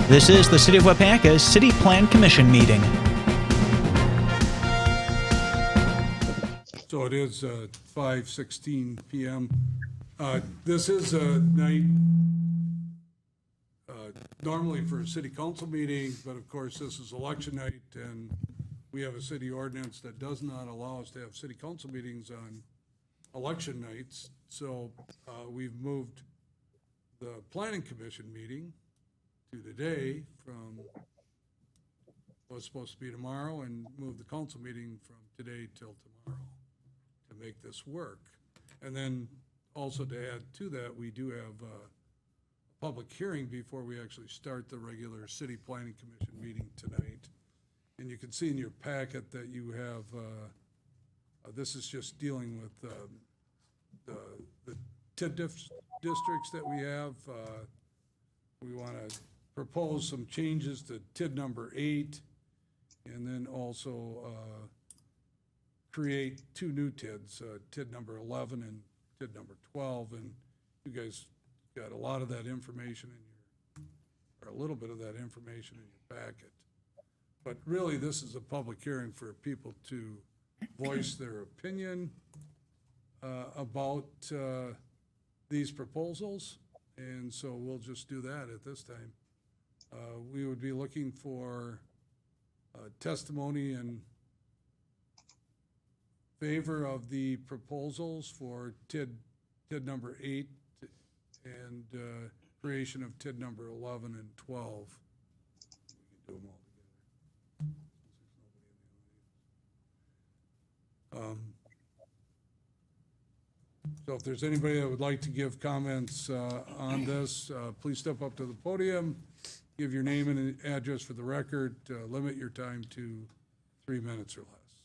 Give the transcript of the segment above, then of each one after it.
This is the City of Waupaca's City Plan Commission meeting. So it is 5:16 p.m. This is a night normally for a city council meeting, but of course this is election night, and we have a city ordinance that does not allow us to have city council meetings on election nights. So we've moved the planning commission meeting to today from what's supposed to be tomorrow, and moved the council meeting from today till tomorrow to make this work. And then also to add to that, we do have a public hearing before we actually start the regular city planning commission meeting tonight. And you can see in your packet that you have, this is just dealing with the TID districts that we have. We want to propose some changes to TID number 8, and then also create 2 new TIDs, TID number 11 and TID number 12. And you guys got a lot of that information in or a little bit of that information in your packet. But really, this is a public hearing for people to voice their opinion about these proposals. And so we'll just do that at this time. We would be looking for testimony in favor of the proposals for TID number 8 and creation of TID number 11 and 12. We can do them all together. So if there's anybody that would like to give comments on this, please step up to the podium, give your name and address for the record, limit your time to 3 minutes or less.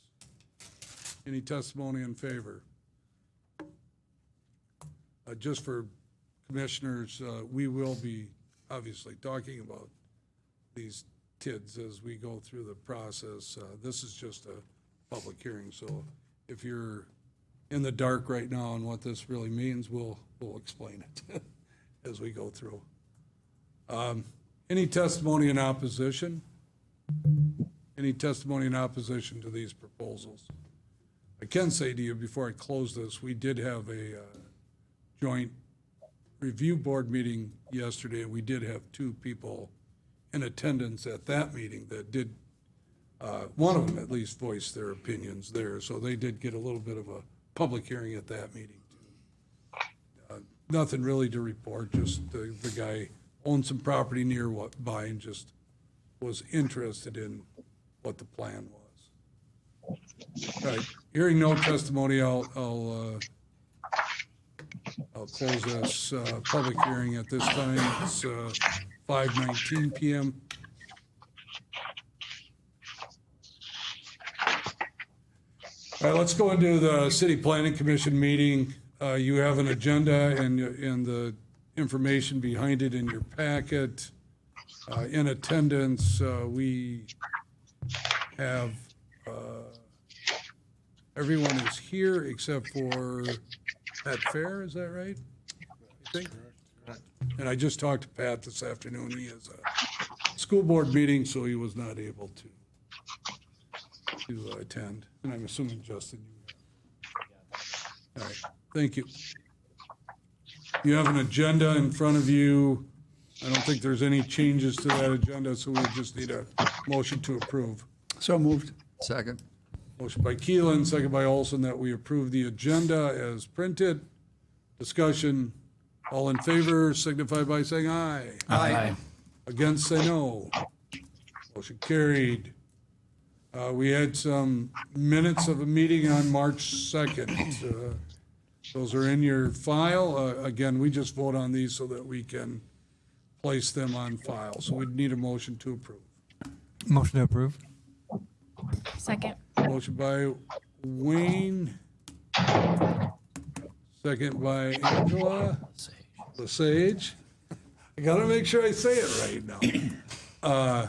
Any testimony in favor? Just for commissioners, we will be obviously talking about these TIDs as we go through the process. This is just a public hearing, so if you're in the dark right now on what this really means, we'll explain it as we go through. Any testimony in opposition? Any testimony in opposition to these proposals? I can say to you before I close this, we did have a joint review board meeting yesterday, and we did have 2 people in attendance at that meeting that did, one of them at least voiced their opinions there, so they did get a little bit of a public hearing at that meeting too. Nothing really to report, just the guy owned some property nearby and just was interested in what the plan was. All right, hearing no testimony, I'll close this public hearing at this time. It's 5:19 p.m. All right, let's go into the City Planning Commission meeting. You have an agenda and the information behind it in your packet. In attendance, we have, everyone is here except for Pat Fair, is that right? I think. And I just talked to Pat this afternoon. He has a school board meeting, so he was not able to attend. And I'm assuming, Justin, you all right, thank you. You have an agenda in front of you. I don't think there's any changes to that agenda, so we just need a motion to approve. So moved. Second. Motion by Keelan, second by Olson, that we approve the agenda as printed. Discussion, all in favor signify by saying aye. Aye. Against, say no. Motion carried. We had some minutes of a meeting on March 2nd. Those are in your file. Again, we just vote on these so that we can place them on file. So we'd need a motion to approve. Motion to approve. Second. Motion by Wayne. Second by Angela Lesage. I gotta make sure I say it right now.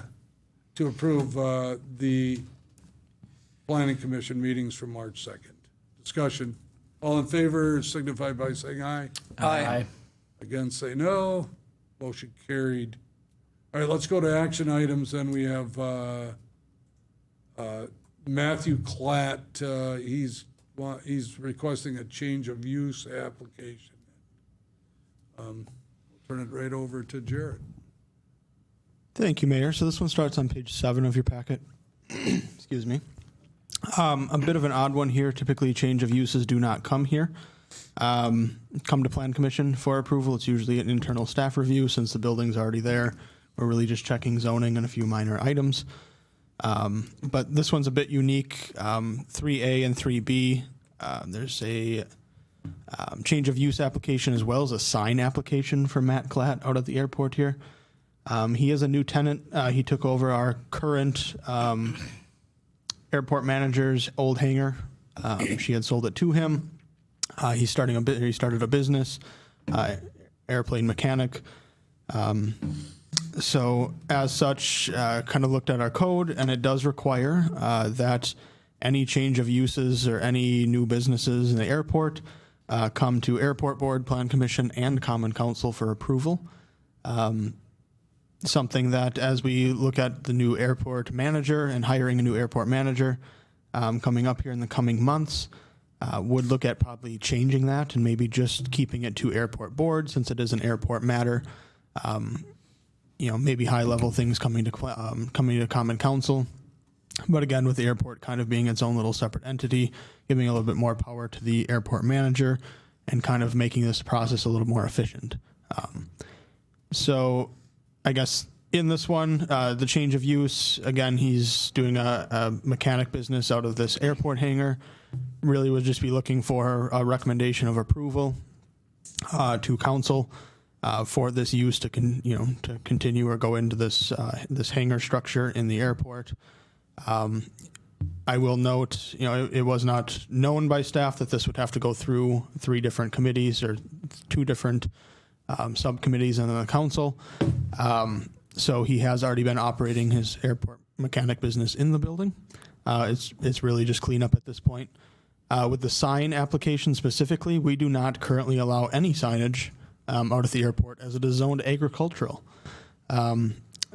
To approve the Planning Commission meetings from March 2nd. Discussion. All in favor signify by saying aye. Aye. Against, say no. Motion carried. All right, let's go to action items. Then we have Matthew Klatt. He's requesting a change of use application. We'll turn it right over to Jared. Thank you, Mayor. So this one starts on page 7 of your packet. Excuse me. A bit of an odd one here. Typically, change of uses do not come here. Come to Plan Commission for approval. It's usually an internal staff review since the building's already there. We're really just checking zoning and a few minor items. But this one's a bit unique. 3A and 3B, there's a change of use application as well as a sign application for Matt Klatt out at the airport here. He is a new tenant. He took over our current airport manager's old hangar. She had sold it to him. He started a business, airplane mechanic. So as such, kind of looked at our code, and it does require that any change of uses or any new businesses in the airport come to Airport Board, Plan Commission, and Common Council for approval. Something that, as we look at the new airport manager and hiring a new airport manager coming up here in the coming months, would look at probably changing that and maybe just keeping it to Airport Board since it is an airport matter. Maybe high-level things coming to Common Council. But again, with the airport kind of being its own little separate entity, giving a little bit more power to the airport manager and kind of making this process a little more efficient. So I guess in this one, the change of use, again, he's doing a mechanic business out of this airport hangar. Really would just be looking for a recommendation of approval to council for this use to continue or go into this hangar structure in the airport. I will note, it was not known by staff that this would have to go through 3 different committees or 2 different subcommittees and then the council. So he has already been operating his airport mechanic business in the building. It's really just cleanup at this point. With the sign application specifically, we do not currently allow any signage out at the airport as it is zoned agricultural.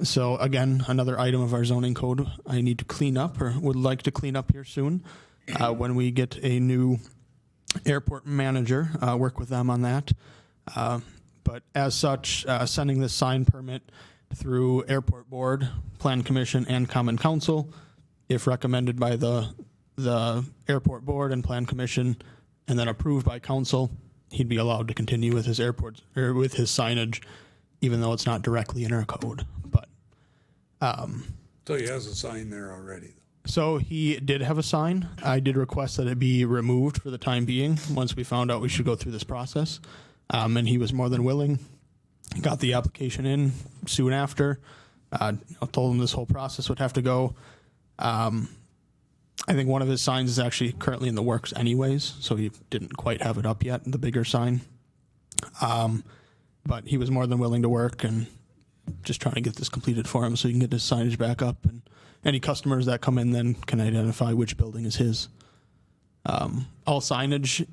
So again, another item of our zoning code I need to clean up or would like to clean up here soon when we get a new airport manager, work with them on that. But as such, sending this sign permit through Airport Board, Plan Commission, and Common Council, if recommended by the Airport Board and Plan Commission, and then approved by Council, he'd be allowed to continue with his airport or with his signage, even though it's not directly in our code. But So he has a sign there already. so he did have a sign. I did request that it be removed for the time being once we found out we should go through this process. And he was more than willing. Got the application in soon after. I told him this whole process would have to go. I think one of his signs is actually currently in the works anyways, so he didn't quite have it up yet, the bigger sign. But he was more than willing to work and just trying to get this completed for him so he can get his signage back up. And any customers that come in then can identify which building is his. All signage...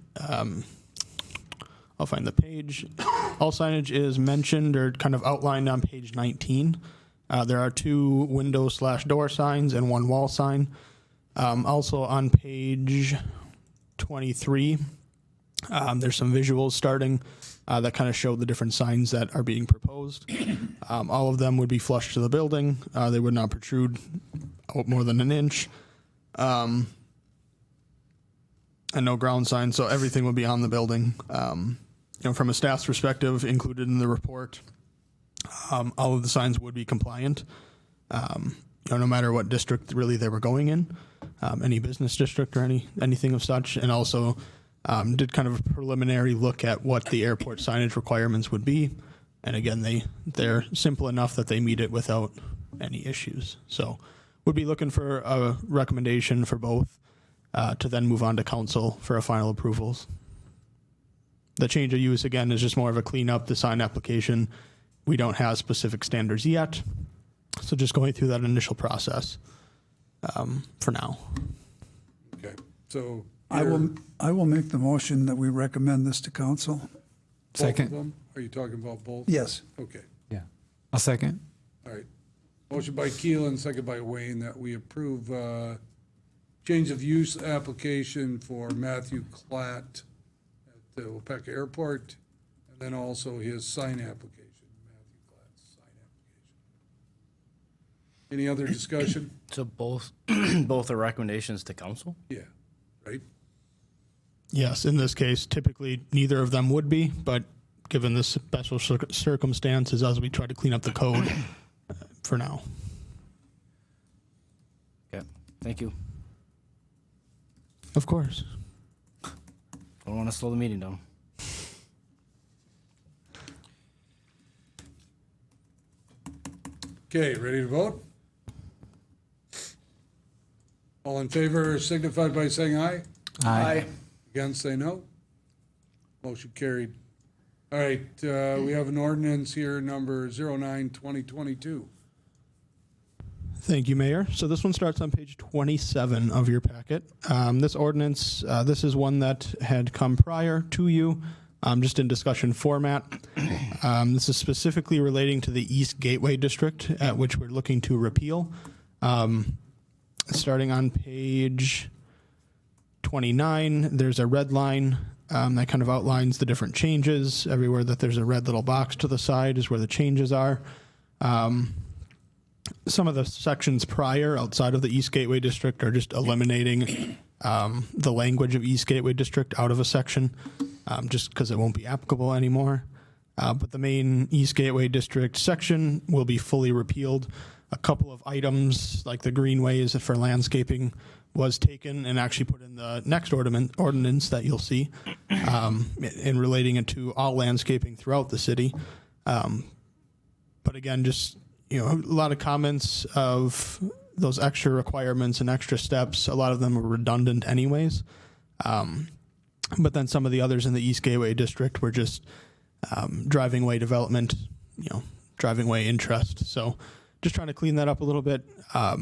I'll find the page. All signage is mentioned or kind of outlined on page 19. There are 2 window/door signs and 1 wall sign. Also on page 23, there's some visuals starting that kind of show the different signs that are being proposed. All of them would be flush to the building. They would not protrude out more than an inch. And no ground sign, so everything would be on the building. From a staff's perspective, included in the report, all of the signs would be compliant, no matter what district really they were going in, any business district or anything of such, and also did kind of a preliminary look at what the airport signage requirements would be. And again, they're simple enough that they meet it without any issues. So would be looking for a recommendation for both to then move on to council for a final approvals. The change of use, again, is just more of a cleanup. The sign application, we don't have specific standards yet. So just going through that initial process for now. Okay, so. I will make the motion that we recommend this to council. Both of Second. them? Are you talking about both? Yes. Okay. Yeah. I'll second. All right. Motion by Keelan, second by Wayne, that we approve change of use application for Matthew Klatt at the Waupaca Airport, and then also his sign application, Matthew Klatt's sign application. Any other discussion? So both both are recommendations to council? Yeah, right? Yes, in this case, typically neither of them would be, but given the special circumstances as we try to clean up the code for now. Okay, thank you. Of course. Don't want to slow the meeting down. Okay, ready to vote? All in favor signify by saying aye. Aye. Against, say no. Motion carried. All right, we have an ordinance here, number 09-2022. Thank you, Mayor. So this one starts on page 27 of your packet. This ordinance, this is one that had come prior to you, just in discussion format. This is specifically relating to the East Gateway District, at which we're looking to repeal. Starting on page 29, there's a red line that kind of outlines the different changes. Everywhere that there's a red little box to the side is where the changes are. Some of the sections prior, outside of the East Gateway District, are just eliminating the language of East Gateway District out of a section, just because it won't be applicable anymore. But the main East Gateway District section will be fully repealed. A couple of items, like the greenways for landscaping, was taken and actually put in the next ordinance that you'll see, in relating it to all landscaping throughout the city. But again, just, a lot of comments of those extra requirements and extra steps. A lot of them are redundant anyways. But then some of the others in the East Gateway District were just driving way development, driving way interest. So just trying to clean that up a little bit,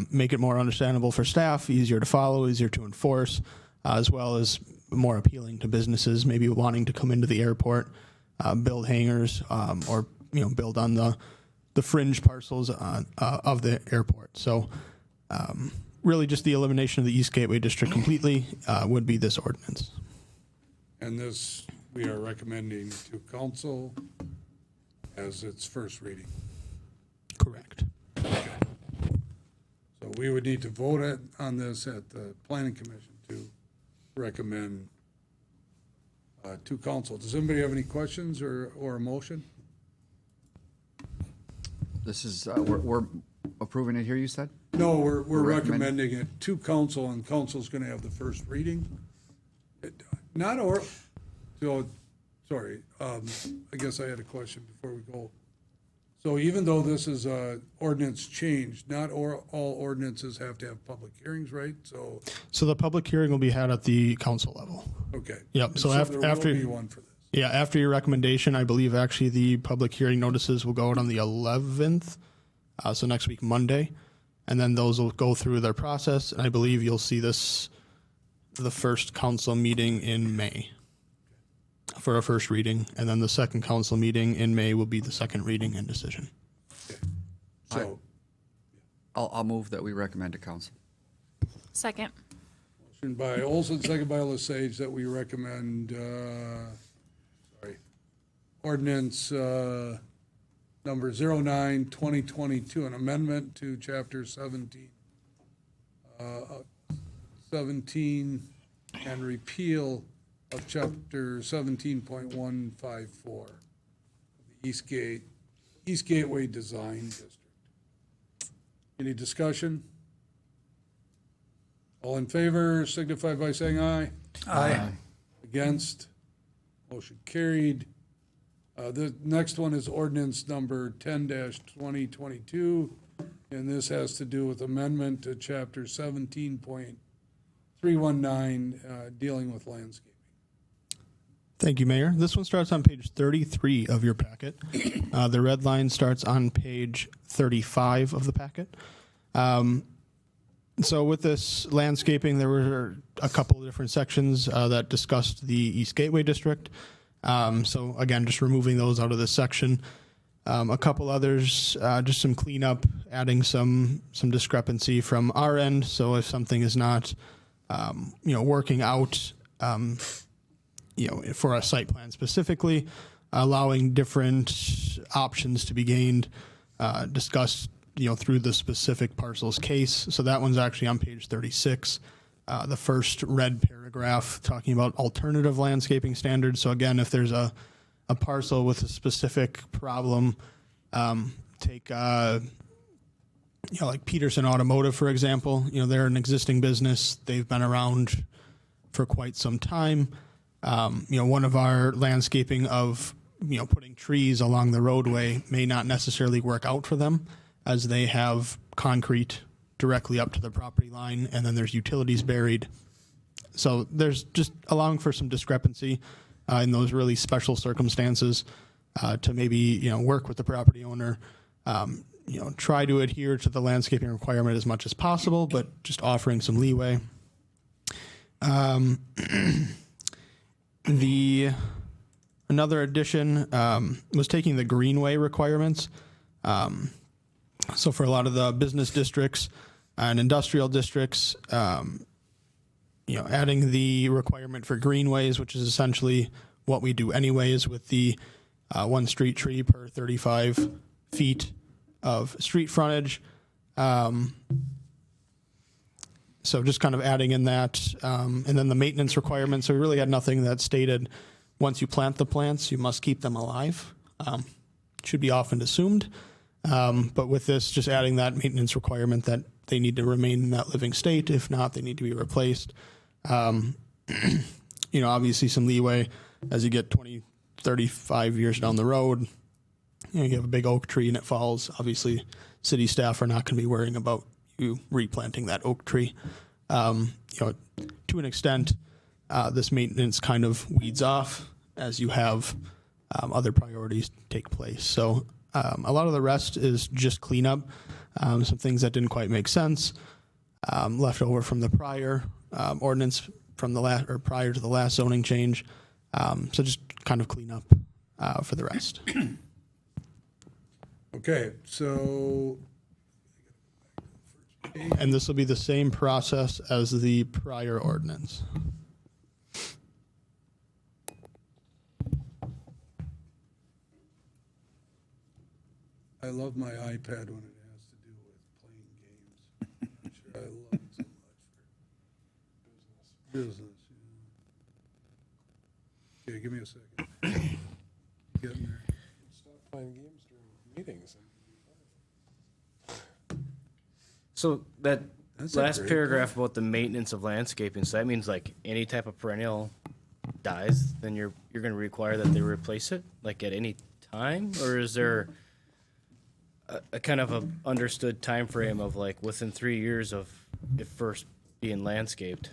make it more understandable for staff, easier to follow, easier to enforce, as well as more appealing to businesses maybe wanting to come into the airport, build hangars, or build on the fringe parcels of the airport. So really just the elimination of the East Gateway District completely would be this ordinance. And this, we are recommending to council as its first reading. Correct. So we would need to vote on this at the planning commission to recommend to council. Does anybody have any questions or a motion? This is, we're approving it here, you said? No, we're recommend- recommending it to council, and council's gonna have the first reading. Not oral, so, sorry, I guess I had a question before we go. So even though this is a ordinance change, not all ordinances have to have public hearings, right? So, the public hearing will be had at the council level. okay. Yep, so there will after- be one for this. Yeah, after your recommendation, I believe actually the public hearing notices will go out on the 11th, so next week, Monday. And then those will go through their process, and I believe you'll see this the first council meeting in May for a first reading, and then the second council meeting in May will be the second reading and decision. So, I'll move that we recommend to council. Second. motion by Olson, second by Lesage, that we recommend, ordinance number 09-2022, an amendment to chapter 17, and repeal of chapter 17.154, the East Gateway Design District. Any discussion? All in favor signify by saying aye. Aye. Against? Motion carried. The next one is ordinance number 10-2022, and this has to do with amendment to chapter 17.319, dealing with landscaping. Thank you, Mayor. This one starts on page 33 of your packet. The red line starts on page 35 of the packet. So with this landscaping, there were a couple of different sections that discussed the East Gateway District. So again, just removing those out of this section. A couple others, just some cleanup, adding some discrepancy from our end. So if something is not, working out, for a site plan specifically, allowing different options to be gained, discussed, through the specific parcel's case. So that one's actually on page 36. The first red paragraph talking about alternative landscaping standards. So again, if there's a parcel with a specific problem, take like Peterson Automotive, for example. They're an existing business. They've been around for quite some time. One of our landscaping of putting trees along the roadway may not necessarily work out for them, as they have concrete directly up to the property line, and then there's utilities buried. So there's just allowing for some discrepancy in those really special circumstances, to maybe work with the property owner, try to adhere to the landscaping requirement as much as possible, but just offering some leeway. Another addition was taking the Greenway requirements. So for a lot of the business districts and industrial districts, adding the requirement for greenways, which is essentially what we do anyways with the one street tree per 35 feet of street frontage. So just kind of adding in that, and then the maintenance requirements. So we really had nothing that stated once you plant the plants, you must keep them alive. Should be often assumed. But with this, just adding that maintenance requirement that they need to remain in that living state. If not, they need to be replaced. Obviously some leeway as you get 20, 35 years down the road. You have a big oak tree and it falls. Obviously, city staff are not going to be worrying about you replanting that oak tree. To an extent, this maintenance kind of weeds off as you have other priorities take place. So a lot of the rest is just cleanup, some things that didn't quite make sense, left over from the prior ordinance from the last or prior to the last zoning change. So just kind of clean up for the rest. Okay, so And this will be the same process as the prior ordinance. I love my iPad when it has to do with playing games. I love it so much for business. Yeah, give me a second. Getting there. Stop playing games during meetings. So that That's a last great paragraph about the maintenance of landscaping, so that means like any type of perennial dies, then you're going to require that they replace it, like at any time? Or is there a kind of a understood time frame of like within 3 years of it first being landscaped?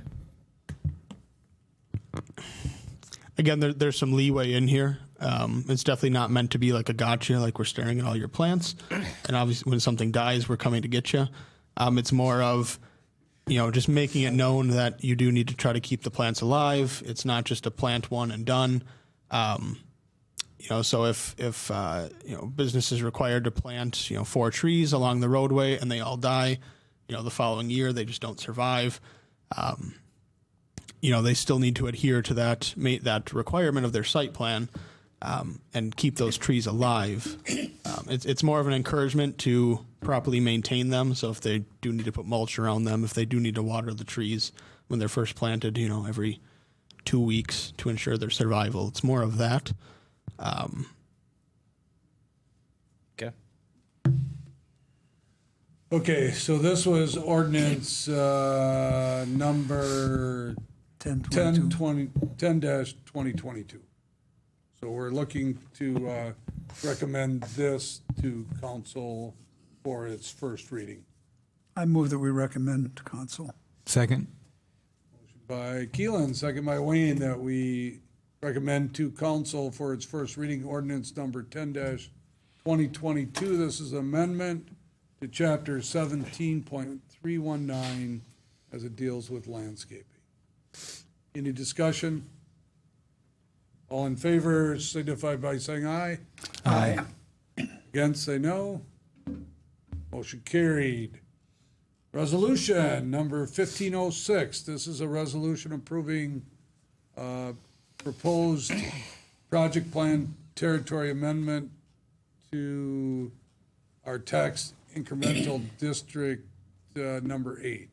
Again, there's some leeway in here. It's definitely not meant to be like a gotcha, like we're staring at all your plants. And obviously when something dies, we're coming to get you. It's more of, just making it known that you do need to try to keep the plants alive. It's not just a plant one and done. So if business is required to plant, 4 trees along the roadway and they all die, the following year, they just don't survive. They still need to adhere to that requirement of their site plan, and keep those trees alive. It's more of an encouragement to properly maintain them. So if they do need to put mulch around them, if they do need to water the trees when they're first planted, every 2 weeks to ensure their survival. It's more of that. Okay. Okay, so this was ordinance number 10-2022. So we're looking to recommend this to council for its first reading. I move that we recommend to council. Second. By Keelan, second by Wayne, that we recommend to council for its first reading ordinance number 10-2022. This is amendment to chapter 17.319 as it deals with landscaping. Any discussion? All in favor signify by saying aye. Aye. Against, say no. Motion carried. Resolution number 1506. This is a resolution approving proposed project plan territory amendment to our tax incremental district number 8.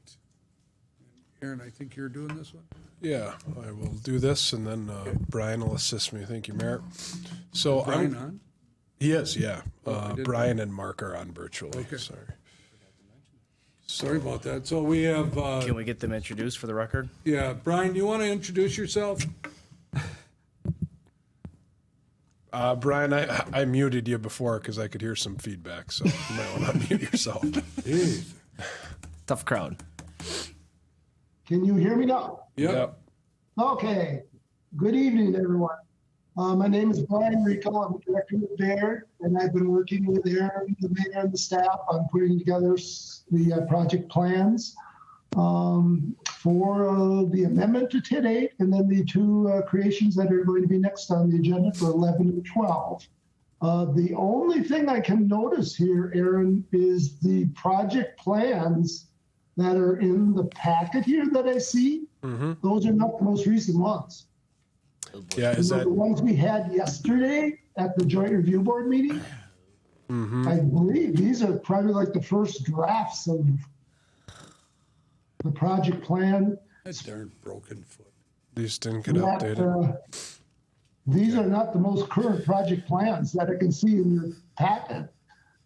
Aaron, I think you're doing this one? Yeah, I will do this, and then Brian will assist me. Thank you, Mayor. So Brian on? He is, yeah. I didn't Brian and Mark are on virtually. Okay. Sorry. Sorry about that. So we have, Can we get them introduced for the record? yeah, Brian, you want to introduce yourself? Brian, I muted you before because I could hear some feedback, so you might want to unmute yourself. Jeez. Tough crowd. Can you hear me now? Yep. Okay. Good evening, everyone. My name is Brian Rico. I'm the director of Baird, and I've been working with Aaron, the mayor, and the staff on putting together the project plans for the amendment to TID 8 and then the two creations that are going to be next on the agenda for 11 and 12. The only thing I can notice here, Aaron, is the project plans that are in the packet here that I see. Mm-hmm. Those are not the most recent ones. Yeah, is The that ones we had yesterday at the joint review board meeting? mm-hmm. I believe these are probably like the first drafts of the project plan. That darn broken foot. These didn't get Not, updated? these are not the most current project plans that I can see in your packet.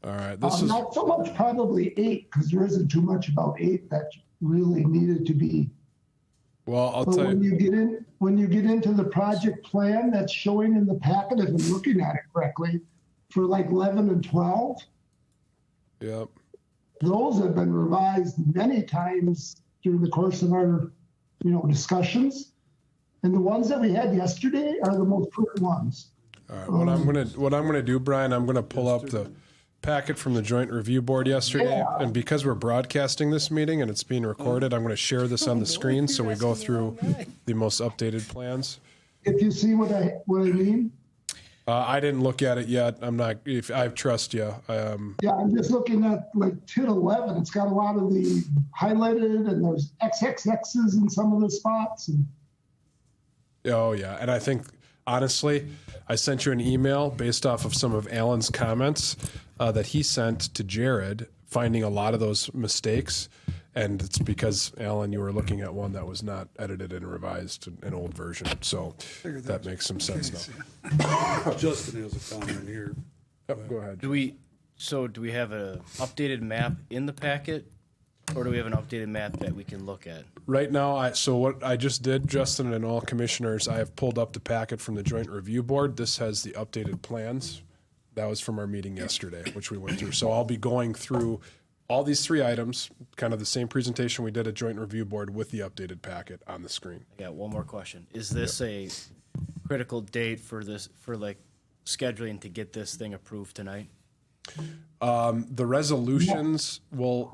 All right, this is Not so much probably 8, because there isn't too much about 8 that really needed to be. well. I'll But tell you. when you get into the project plan that's showing in the packet, if I'm looking at it correctly, for like 11 and 12, Yep. those have been revised many times during the course of our, discussions. And the ones that we had yesterday are the most current ones. All right. What I'm gonna do, Brian, I'm gonna pull up the packet from the joint review board yesterday, Yeah. and because we're broadcasting this meeting and it's being recorded, I'm gonna share this on the screen so we go through the most updated plans. If you see what I mean? I didn't look at it yet. I'm not. If I trust you. Yeah, I'm just looking at like TID 11. It's got a lot of the highlighted, and there's XXXs in some of the spots. And Oh yeah, and I think honestly, I sent you an email based off of some of Alan's comments that he sent to Jared, finding a lot of those mistakes, and it's because Alan, you were looking at one that was not edited and revised, an old version. So that makes some sense now. Justin has a comment here. Yep, go ahead. Do we have an updated map in the packet, or do we have an updated map that we can look at? Right now, so what I just did, Justin and all commissioners, I have pulled up the packet from the joint review board. This has the updated plans. That was from our meeting yesterday, which we went through. So I'll be going through all these 3 items, kind of the same presentation we did at joint review board with the updated packet on the screen. I got one more question. Is this a critical date for like scheduling to get this thing approved tonight? The resolutions will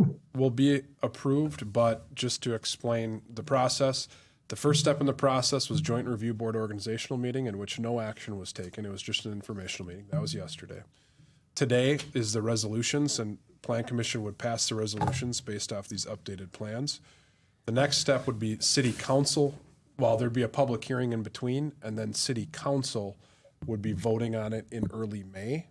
be approved, but just to explain the process, the first step in the process was joint review board organizational meeting in which no action was taken. It was just an informational meeting. That was yesterday. Today is the resolutions, and Plan Commission would pass the resolutions based off these updated plans. The next step would be City Council. Well, there'd be a public hearing in between, and then City Council would be voting on it in early May.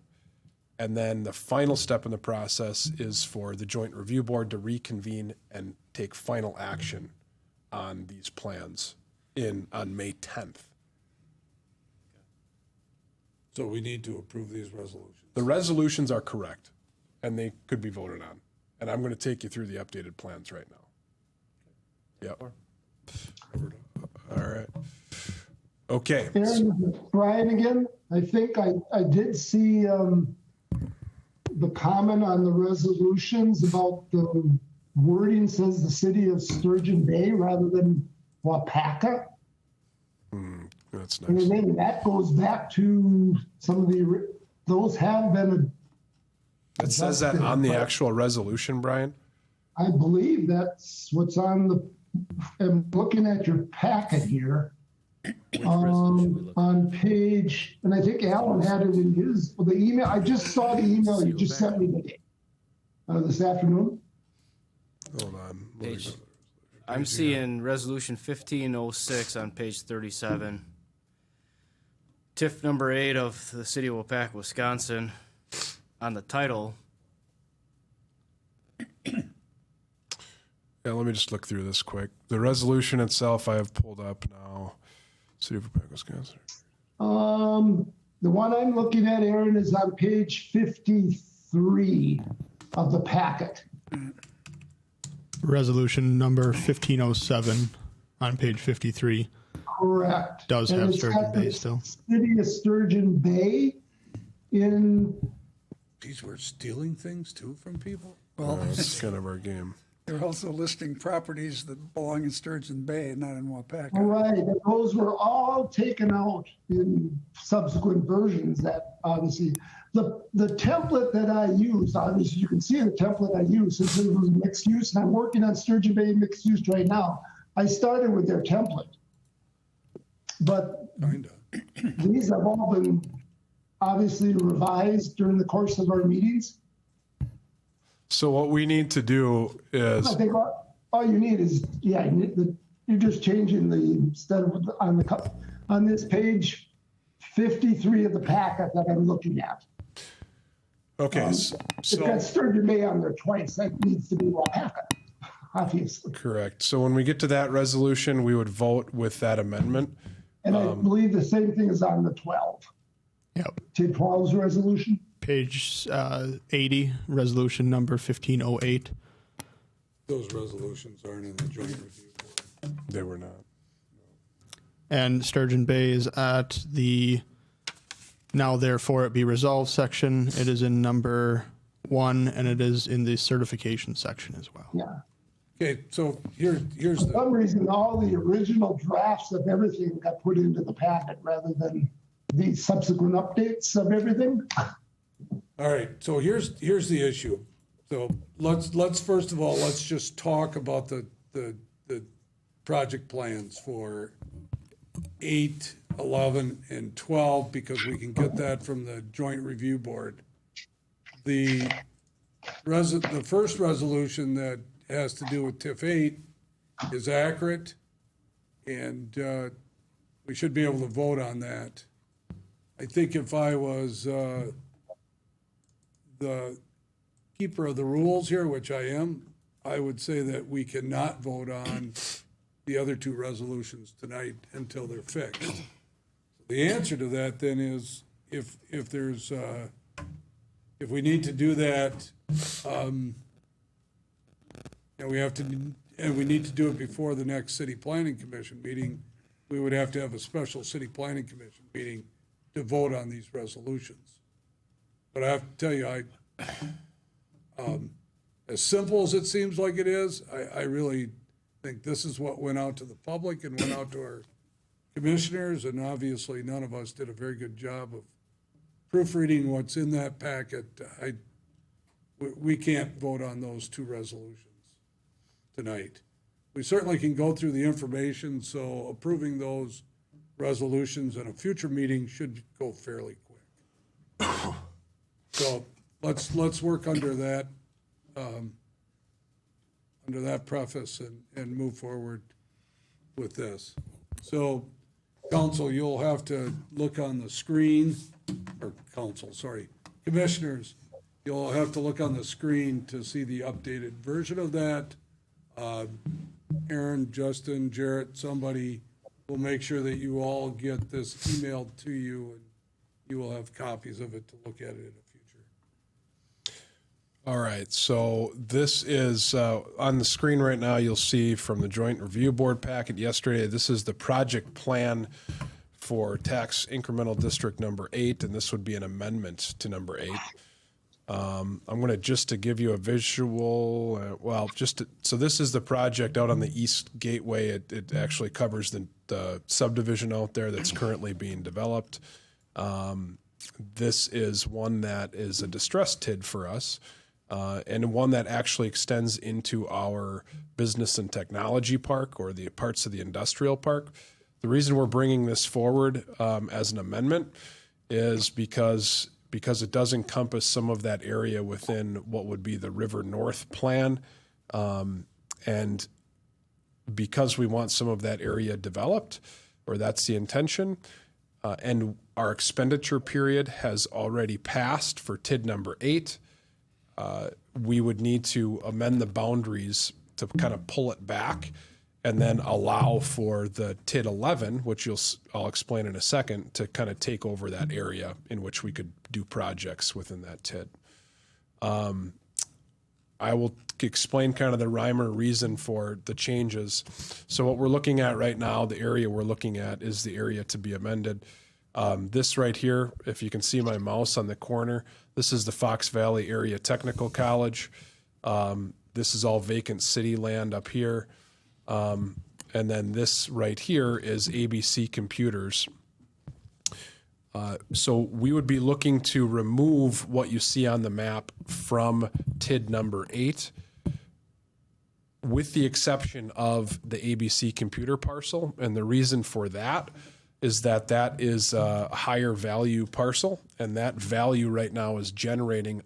And then the final step in the process is for the joint review board to reconvene and take final action on these plans on May 10th. So we need to approve these resolutions. The resolutions are correct, and they could be voted on. And I'm going to take you through the updated plans right now. Yep. All right. Okay. Aaron, Brian again, I think I did see the comment on the resolutions about the wording says the city of Sturgeon Bay rather than Waupaca. That's And nice. then that goes back to some of those have been. It says that on the actual resolution, Brian? I believe that's what's on I'm looking at your packet here. Which resolution we looking at? On page, and I think Alan had it in his, the email, I just saw the email you just sent me today, this afternoon. Hold on. Page, I'm seeing resolution 1506 on page 37. TIF number 8 of the city of Waupaca, Wisconsin, on the title. Yeah, let me just look through this quick. The resolution itself I have pulled up now. City of Waupaca, Wisconsin. The one I'm looking at, Aaron, is on page 53 of the packet. Resolution number 1507 on page 53 Correct. does And have it's Sturgeon got Bay the still. City of Sturgeon Bay in, Geez, we're stealing things too from people? Well, That's kind of our game. they're also listing properties that belong in Sturgeon Bay, not in Waupaca. right, and those were all taken out in subsequent versions that obviously, the template that I use, obviously you can see the template I use, since it was mixed use, and I'm working on Sturgeon Bay mixed use right now. I started with their template. But Kinda. these have all been obviously revised during the course of our meetings. So what we need to do is, I think all you need is, yeah, you're just changing the, instead of on this page 53 of the packet that I'm looking at. okay, It's so got Sturgeon Bay on there twice. That needs to be Waupaca, obviously. correct. So when we get to that resolution, we would vote with that amendment. And I believe the same thing is on the 12. Yep. To 12's resolution. Page 80, resolution number 1508. Those resolutions aren't in the joint review board. They were not. And Sturgeon Bay is at the now therefore it be resolved section. It is in number 1 and it is in the certification section as well. Yeah. Okay, so here's For the, some reason, all the original drafts of everything got put into the packet rather than the subsequent updates of everything. all right, so here's the issue. So let's first of all, let's just talk about the project plans for 8, 11, and 12, because we can get that from the joint review board. The first resolution that has to do with TIF 8 is accurate, and we should be able to vote on that. I think if I was the keeper of the rules here, which I am, I would say that we cannot vote on the other 2 resolutions tonight until they're fixed. The answer to that then is if there's, if we need to do that, and we need to do it before the next city planning commission meeting, we would have to have a special city planning commission meeting to vote on these resolutions. But I have to tell you, as simple as it seems like it is, I really think this is what went out to the public and went out to our commissioners, and obviously none of us did a very good job of proofreading what's in that packet. We can't vote on those 2 resolutions tonight. We certainly can go through the information, so approving those resolutions in a future meeting should go fairly quick. So let's work under that preface and move forward with this. So, council, you'll have to look on the screen, or commissioners, you'll have to look on the screen to see the updated version of that. Aaron, Justin, Jarrett, somebody will make sure that you all get this emailed to you, and you will have copies of it to look at it in the future. All right, so this is on the screen right now. You'll see from the joint review board packet yesterday, this is the project plan for tax incremental district number 8, and this would be an amendment to number 8. I'm going to give you a visual, so this is the project out on the East Gateway. It actually covers the subdivision out there that's currently being developed. This is one that is a distressed TID for us, and one that actually extends into our business and technology park, or the parts of the industrial park. The reason we're bringing this forward as an amendment is because it does encompass some of that area within what would be the River North plan. And because we want some of that area developed, or that's the intention, and our expenditure period has already passed for TID number 8, we would need to amend the boundaries to kind of pull it back and then allow for the TID 11, which I'll explain in a second, to kind of take over that area in which we could do projects within that TID. I will explain kind of the rhyme or reason for the changes. So what we're looking at right now, the area we're looking at is the area to be amended. This right here, if you can see my mouse on the corner, this is the Fox Valley Area Technical College. This is all vacant city land up here. And then this right here is ABC Computers. So we would be looking to remove what you see on the map from TID number 8, with the exception of the ABC computer parcel. And the reason for that is that that is a higher value parcel, and that value right now is generating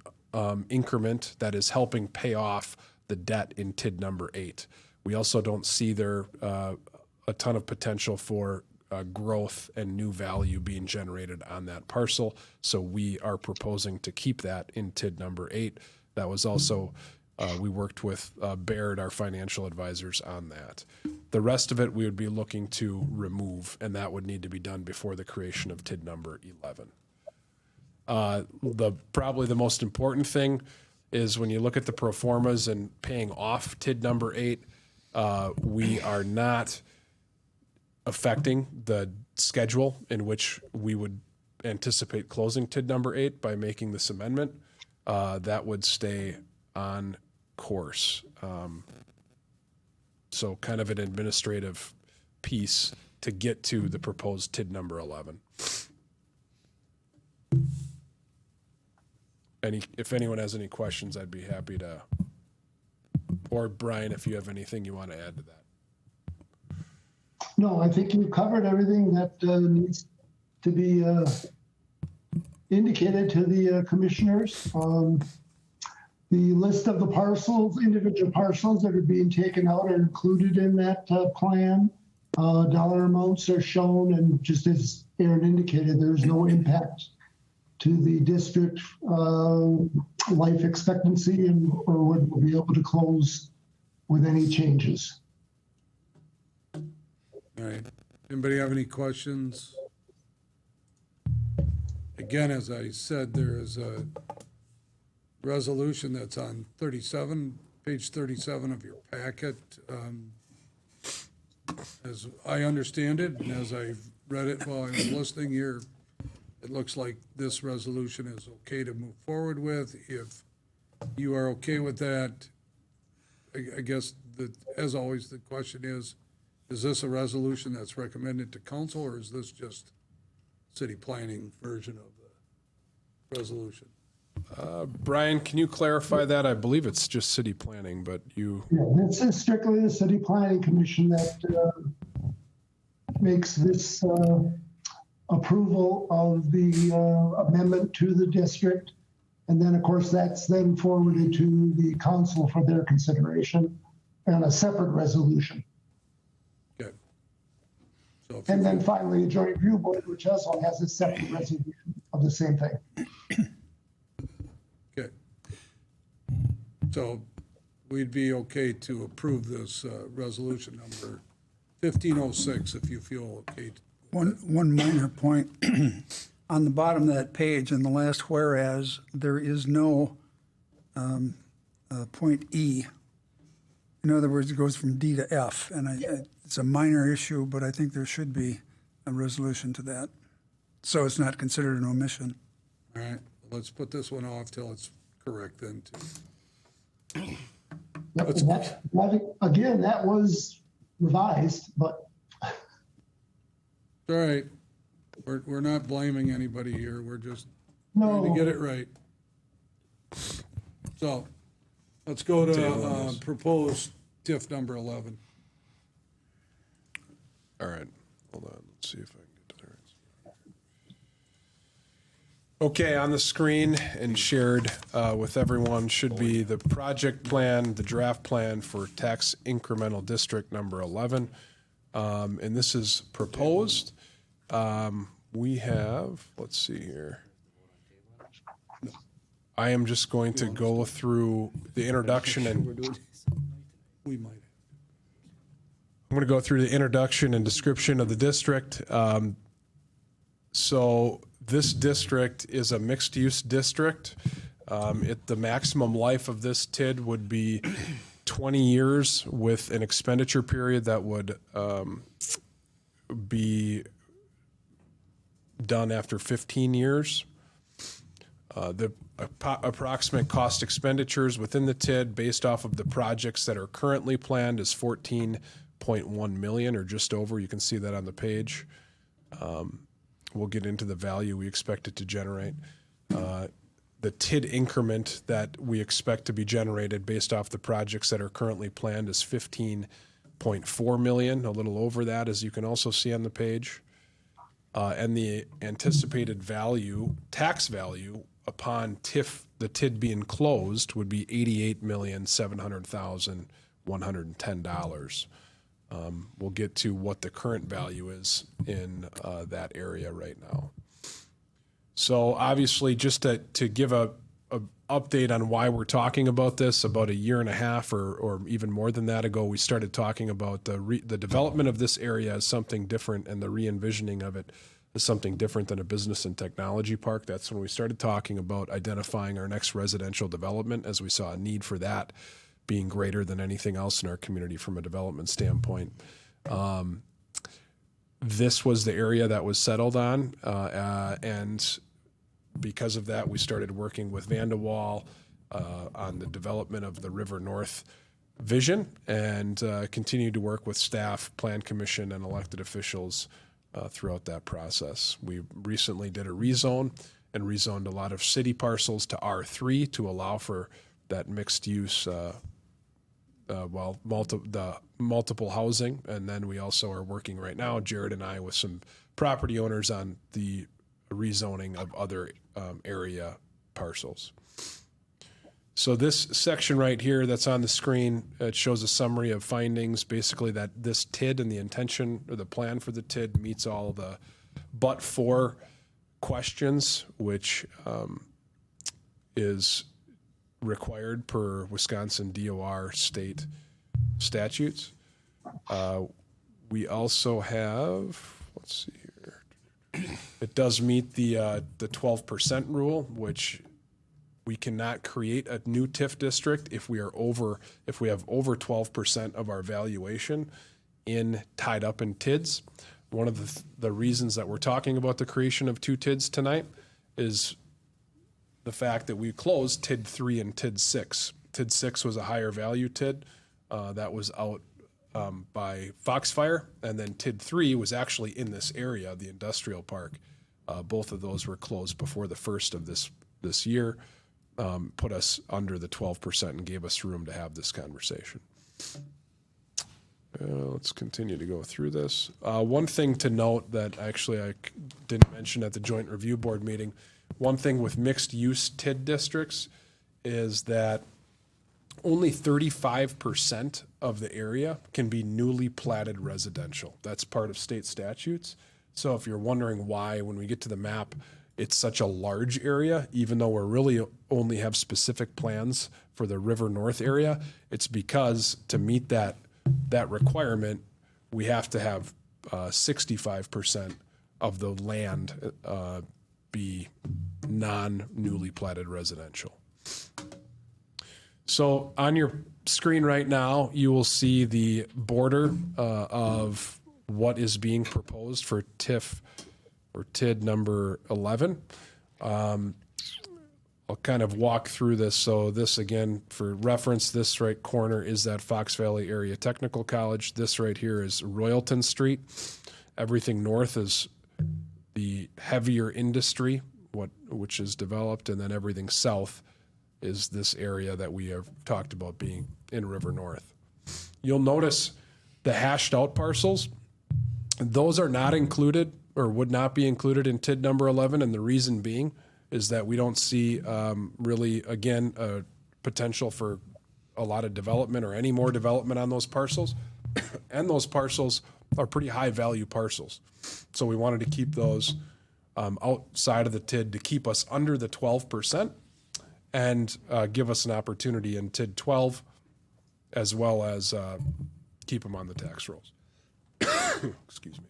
increment that is helping pay off the debt in TID number 8. We also don't see there a ton of potential for growth and new value being generated on that parcel. So we are proposing to keep that in TID number 8. That was also, we worked with Baird, our financial advisors, on that. The rest of it we would be looking to remove, and that would need to be done before the creation of TID number 11. Probably the most important thing is when you look at the pro formas and paying off TID number 8, we are not affecting the schedule in which we would anticipate closing TID number 8 by making this amendment. That would stay on course. So kind of an administrative piece to get to the proposed TID number 11. If anyone has any questions, I'd be happy to, or Brian, if you have anything you want to add to that. No, I think you've covered everything that needs to be indicated to the commissioners. The list of the parcels, individual parcels that are being taken out are included in that plan. Dollar amounts are shown, and just as Aaron indicated, there's no impact to the district life expectancy, or would be able to close with any changes. All right. Anybody have any questions? Again, as I said, there is a resolution that's on page 37 of your packet. As I understand it, and as I've read it while I was listening here, it looks like this resolution is okay to move forward with. If you are okay with that, I guess as always, the question is this a resolution that's recommended to council, or is this just city planning version of the resolution? Brian, can you clarify that? I believe it's just city planning, but you... Yeah, this is strictly the City Planning Commission that makes this approval of the amendment to the district. And then, of course, that's then forwarded to the council for their consideration and a separate resolution. Okay. So And then finally, a joint review board, which also has a separate resolution of the same thing. Okay. So we'd be okay to approve this resolution number 1506 if you feel okay. One minor point. On the bottom of that page, in the last whereas, there is no point E. In other words, it goes from D to F, and it's a minor issue, but I think there should be a resolution to that. So it's not considered an omission. All right, let's put this one off till it's correct then too. Again, that was revised, but All right, we're not blaming anybody here, we're just trying to get it right. So, let's go to proposed TIF number 11. All right. Hold on, let's see if I can get to there. Okay, on the screen and shared with everyone should be the project plan, the draft plan for tax incremental district number 11. And this is proposed. We have, let's see here. I am just going to go through the introduction and We might. I'm going to go through the introduction and description of the district. So this district is a mixed-use district. The maximum life of this TID would be 20 years with an expenditure period that would be done after 15 years. The approximate cost expenditures within the TID based off of the projects that are currently planned is 14.1 million, or just over. You can see that on the page. We'll get into the value we expect it to generate. The TID increment that we expect to be generated based off the projects that are currently planned is 15.4 million, a little over that, as you can also see on the page. And the anticipated value, tax value, upon the TID being closed would be $88,700,110. We'll get to what the current value is in that area right now. So obviously, just to give a update on why we're talking about this, about a year and a half or even more than that ago, we started talking about the development of this area as something different, and the re-envisioning of it as something different than a business and technology park. That's when we started talking about identifying our next residential development, as we saw a need for that being greater than anything else in our community from a development standpoint. This was the area that was settled on, and because of that, we started working with Vandewall on the development of the River North vision, and continued to work with staff, plan commission, and elected officials throughout that process. We recently did a rezone and rezoned a lot of city parcels to R3 to allow for that mixed use, multiple housing. And then we also are working right now, Jared and I, with some property owners on the rezoning of other area parcels. So this section right here that's on the screen, it shows a summary of findings, basically that this TID and the intention or the plan for the TID meets all the but-for questions, which is required per Wisconsin DOR state statutes. We also have, let's see here, it does meet the 12% rule, which we cannot create a new TIF district if we have over 12% of our valuation tied up in TIDs. One of the reasons that we're talking about the creation of two TIDs tonight is the fact that we closed TID 3 and TID 6. TID 6 was a higher value TID that was out by Foxfire, and then TID 3 was actually in this area, the industrial park. Both of those were closed before the first of this year. Put us under the 12% and gave us room to have this conversation. Let's continue to go through this. One thing to note that actually I didn't mention at the joint review board meeting, one thing with mixed use TID districts is that only 35% of the area can be newly platted residential. That's part of state statutes. So if you're wondering why, when we get to the map, it's such a large area, even though we're really only have specific plans for the River North area, it's because to meet that requirement, we have to have 65% of the land be non-newly platted residential. So on your screen right now, you will see the border of what is being proposed for TIF or TID number 11. I'll kind of walk through this. So this, again, for reference, this right corner is that Fox Valley Area Technical College. This right here is Royalton Street. Everything north is the heavier industry, which is developed, and then everything south is this area that we have talked about being in River North. You'll notice the hashed out parcels. Those are not included or would not be included in TID number 11. And the reason being is that we don't see really, again, a potential for a lot of development or any more development on those parcels. And those parcels are pretty high value parcels. So we wanted to keep those outside of the TID to keep us under the 12% and give us an opportunity in TID 12 as well as keep them on the tax rolls. Excuse me.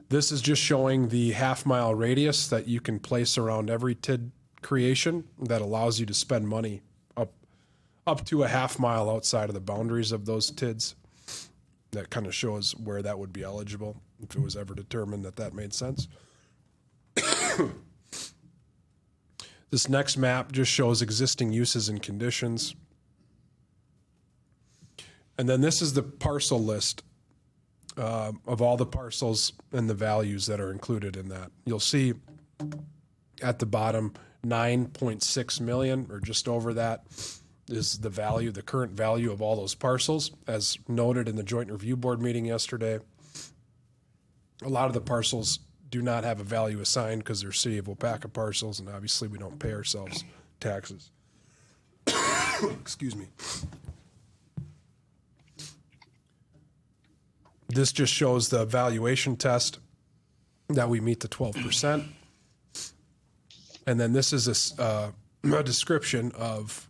This is just showing the half-mile radius that you can place around every TID creation that allows you to spend money up to a half mile outside of the boundaries of those TIDs. That kind of shows where that would be eligible if it was ever determined that that made sense. This next map just shows existing uses and conditions. And then this is the parcel list of all the parcels and the values that are included in that. You'll see at the bottom, 9.6 million or just over that is the value, the current value of all those parcels. As noted in the joint review board meeting yesterday, a lot of the parcels do not have a value assigned because they're city of Waupaca parcels, and obviously we don't pay ourselves taxes. Excuse me. This just shows the valuation test that we meet the 12%. And then this is a description of,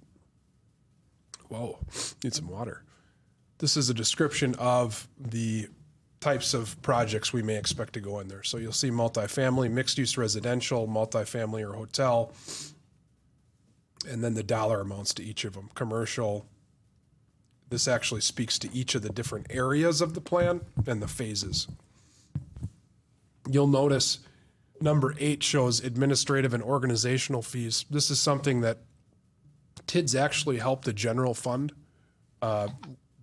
whoa, need some water. This is a description of the types of projects we may expect to go in there. So you'll see multifamily, mixed-use residential, multifamily or hotel, and then the dollar amounts to each of them. Commercial. This actually speaks to each of the different areas of the plan and the phases. You'll notice number 8 shows administrative and organizational fees. This is something that TIDs actually help the general fund.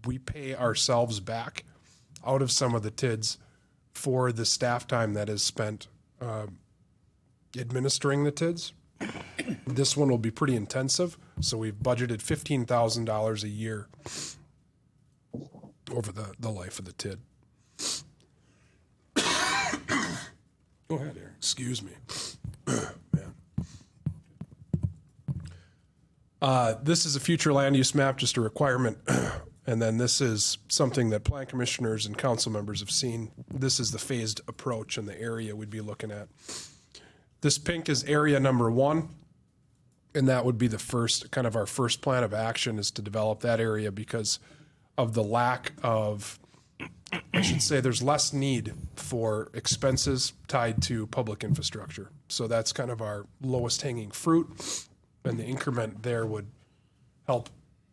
We pay ourselves back out of some of the TIDs for the staff time that is spent administering the TIDs. This one will be pretty intensive, so we've budgeted $15,000 a year over the life of the TID. Go ahead, Aaron. Excuse me. Man. This is a future land use map, just a requirement. And then this is something that plan commissioners and council members have seen. This is the phased approach and the area we'd be looking at. This pink is area number 1. And that would be the first, kind of our first plan of action is to develop that area because of the lack of, I should say, there's less need for expenses tied to public infrastructure. So that's kind of our lowest hanging fruit. And the increment there would help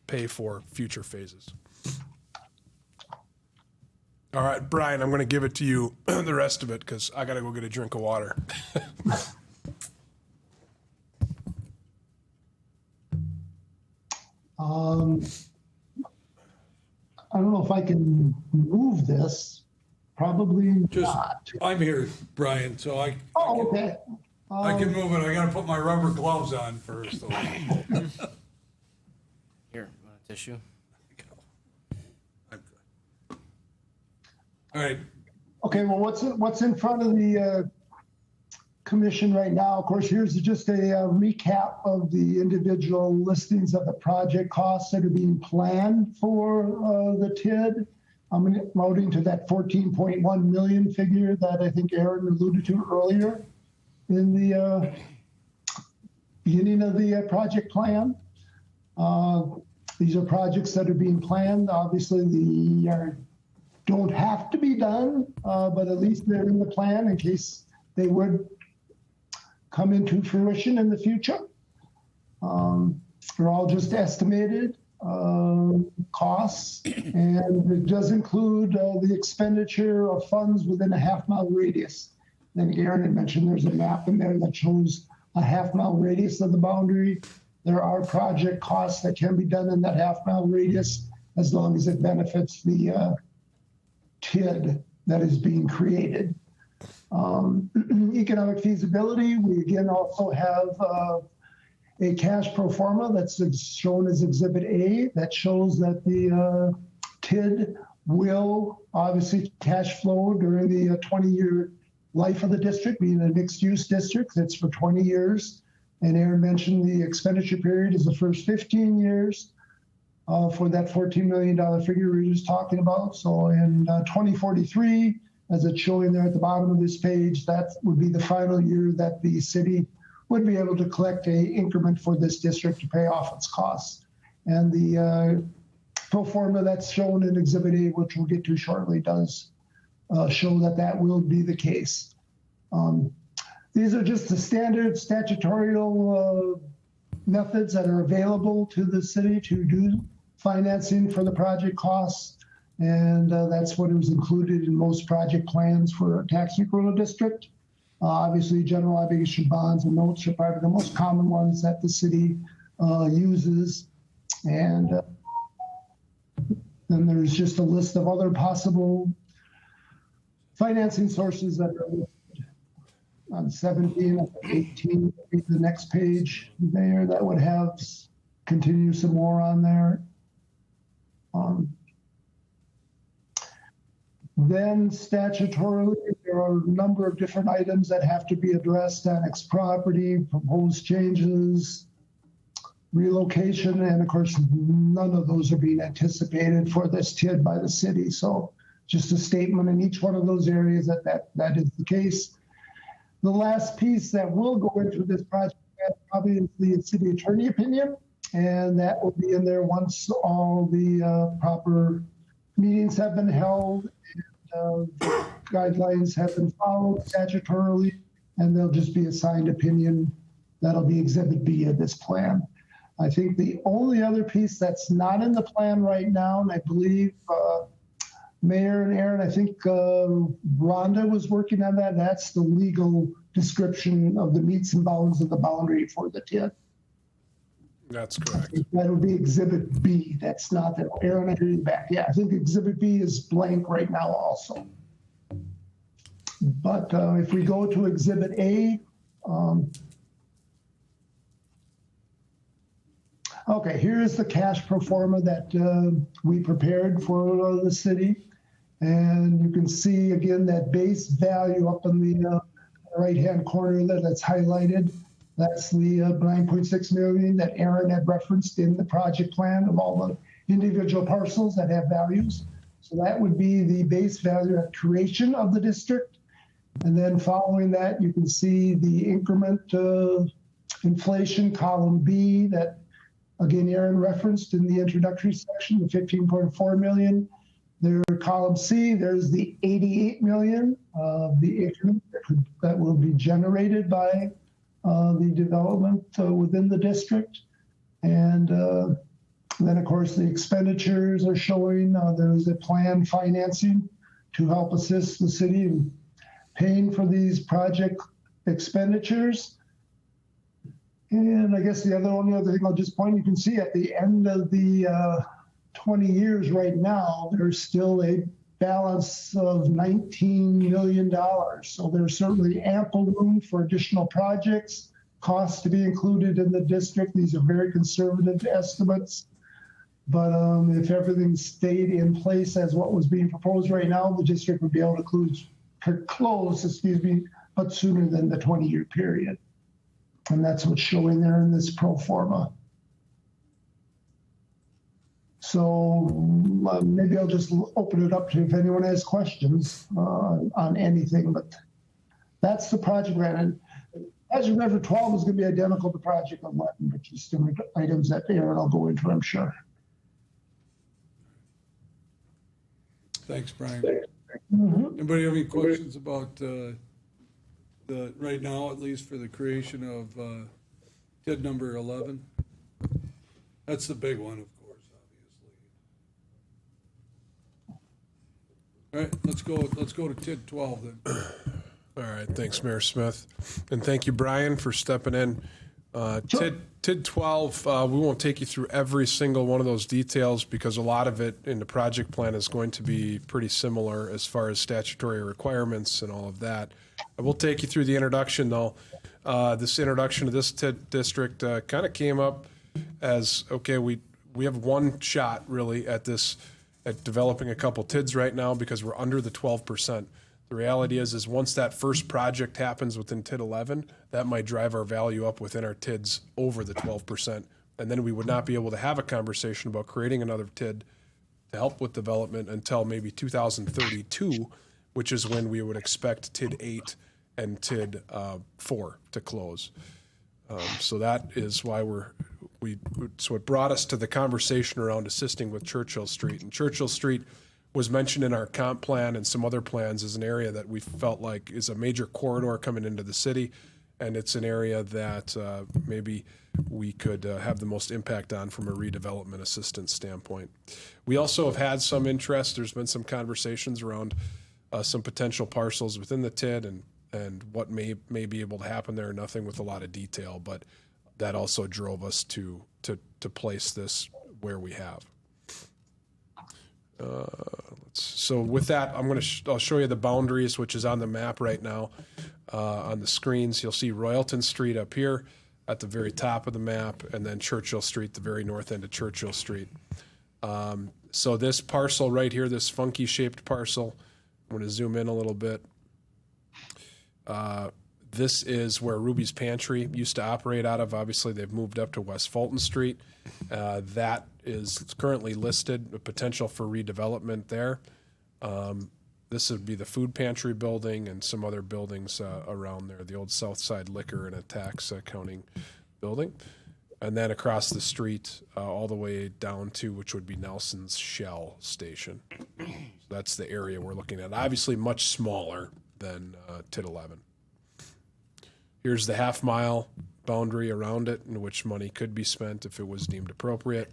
pay for future phases. All right, Brian, I'm going to give it to you, the rest of it, because I got to go get a drink of water. I don't know if I can move this. Probably not. I'm here, Brian, so I Okay. can move it. I got to put my rubber gloves on first. So. Here, want a tissue? I'm good. All right. Okay, well, what's in front of the commission right now? Of course, here's just a recap of the individual listings of the project costs that are being planned for the TID. I'm noting to that 14.1 million figure that I think Aaron alluded to earlier in the beginning of the project plan. These are projects that are being planned. Obviously, they don't have to be done, but at least they're in the plan in case they would come into fruition in the future. They're all just estimated costs, and it does include the expenditure of funds within a half-mile radius. Then Aaron had mentioned there's a map in there that shows a half-mile radius of the boundary. There are project costs that can be done in that half-mile radius as long as it benefits the TID that is being created. Economic feasibility, we again also have a cash pro forma that's shown as Exhibit A that shows that the TID will obviously cash flow during the 20-year life of the district, being a mixed-use district. It's for 20 years. And Aaron mentioned the expenditure period is the first 15 years for that $14 million figure we were just talking about. So in 2043, as it's showing there at the bottom of this page, that would be the final year that the city would be able to collect a increment for this district to pay off its costs. And the pro forma that's shown in Exhibit A, which we'll get to shortly, does show that that will be the case. These are just the standard statutorial methods that are available to the city to do financing for the project costs. And that's what was included in most project plans for a tax incremental district. Obviously, general obligation bonds and notes are probably the most common ones that the city uses. And then there's just a list of other possible financing sources that are listed on 17, 18, the next page there that would have continue some more on there. Then statutorily, there are a number of different items that have to be addressed: annexed property, proposed changes, relocation, and of course, none of those are being anticipated for this TID by the city. So just a statement in each one of those areas that is the case. The last piece that will go into this project probably is the city attorney opinion, and that will be in there once all the proper meetings have been held and the guidelines have been followed statutorily, and there'll just be a signed opinion. That'll be Exhibit B of this plan. I think the only other piece that's not in the plan right now, and I believe Mayor and Aaron, I think Rhonda was working on that. That's the legal description of the metes and bounds of the boundary for the TID. That's correct. That'll be Exhibit B. That's not that. Aaron, I hear you back. Yeah, I think Exhibit B is blank right now also. But if we go to Exhibit A, okay, here's the cash pro forma that we prepared for the city. And you can see, again, that base value up in the right-hand corner that's highlighted. That's the 9.6 million that Aaron had referenced in the project plan of all the individual parcels that have values. So that would be the base value at creation of the district. And then following that, you can see the increment inflation, column B, that again, Aaron referenced in the introductory section, the 15.4 million. There, column C, there's the 88 million of the increment that will be generated by the development within the district. And then, of course, the expenditures are showing there's a planned financing to help assist the city in paying for these project expenditures. And I guess the only other thing I'll just point, you can see at the end of the 20 years right now, there's still a balance of $19 million. So there's certainly ample room for additional projects, costs to be included in the district. These are very conservative estimates. But if everything stayed in place as what was being proposed right now, the district would be able to close, but sooner than the 20-year period. And that's what's showing there in this pro forma. So maybe I'll just open it up to if anyone has questions on anything, but that's the project plan. And as you remember, 12 is going to be identical to project 11, which is different items that Aaron will go into, I'm sure. Thanks, Brian. Mm-hmm. Anybody have any questions about the right now, at least for the creation of TID number 11? That's the big one, of course, obviously. All right, let's go to TID 12 then. All right, thanks, Mayor Smith. And thank you, Brian, for stepping in. TID 12, we won't take you through every single one of those details because a lot of it in the project plan is going to be pretty similar as far as statutory requirements and all of that. I will take you through the introduction, though. This introduction to this TID district kind of came up as, okay, we have one shot, really, at this at developing a couple TIDs right now because we're under the 12%. The reality is once that first project happens within TID 11, that might drive our value up within our TIDs over the 12%. And then we would not be able to have a conversation about creating another TID to help with development until maybe 2032, which is when we would expect TID 8 and TID 4 to close. So that is why so it brought us to the conversation around assisting with Churchill Street. And Churchill Street was mentioned in our comp plan and some other plans as an area that we felt like is a major corridor coming into the city. And it's an area that maybe we could have the most impact on from a redevelopment assistance standpoint. We also have had some interest. There's been some conversations around some potential parcels within the TID and what may be able to happen there. Nothing with a lot of detail, but that also drove us to place this where we have. So with that, I'll show you the boundaries, which is on the map right now on the screens. You'll see Royalton Street up here at the very top of the map, and then Churchill Street, the very north end of Churchill Street. So this parcel right here, this funky shaped parcel, I'm going to zoom in a little bit. This is where Ruby's Pantry used to operate out of. Obviously, they've moved up to West Fulton Street. That is currently listed, a potential for redevelopment there. This would be the food pantry building and some other buildings around there, the old Southside Liquor and a tax accounting building. And then across the street, all the way down to, which would be Nelson's Shell Station. So that's the area we're looking at. Obviously much smaller than TID 11. Here's the half-mile boundary around it in which money could be spent if it was deemed appropriate.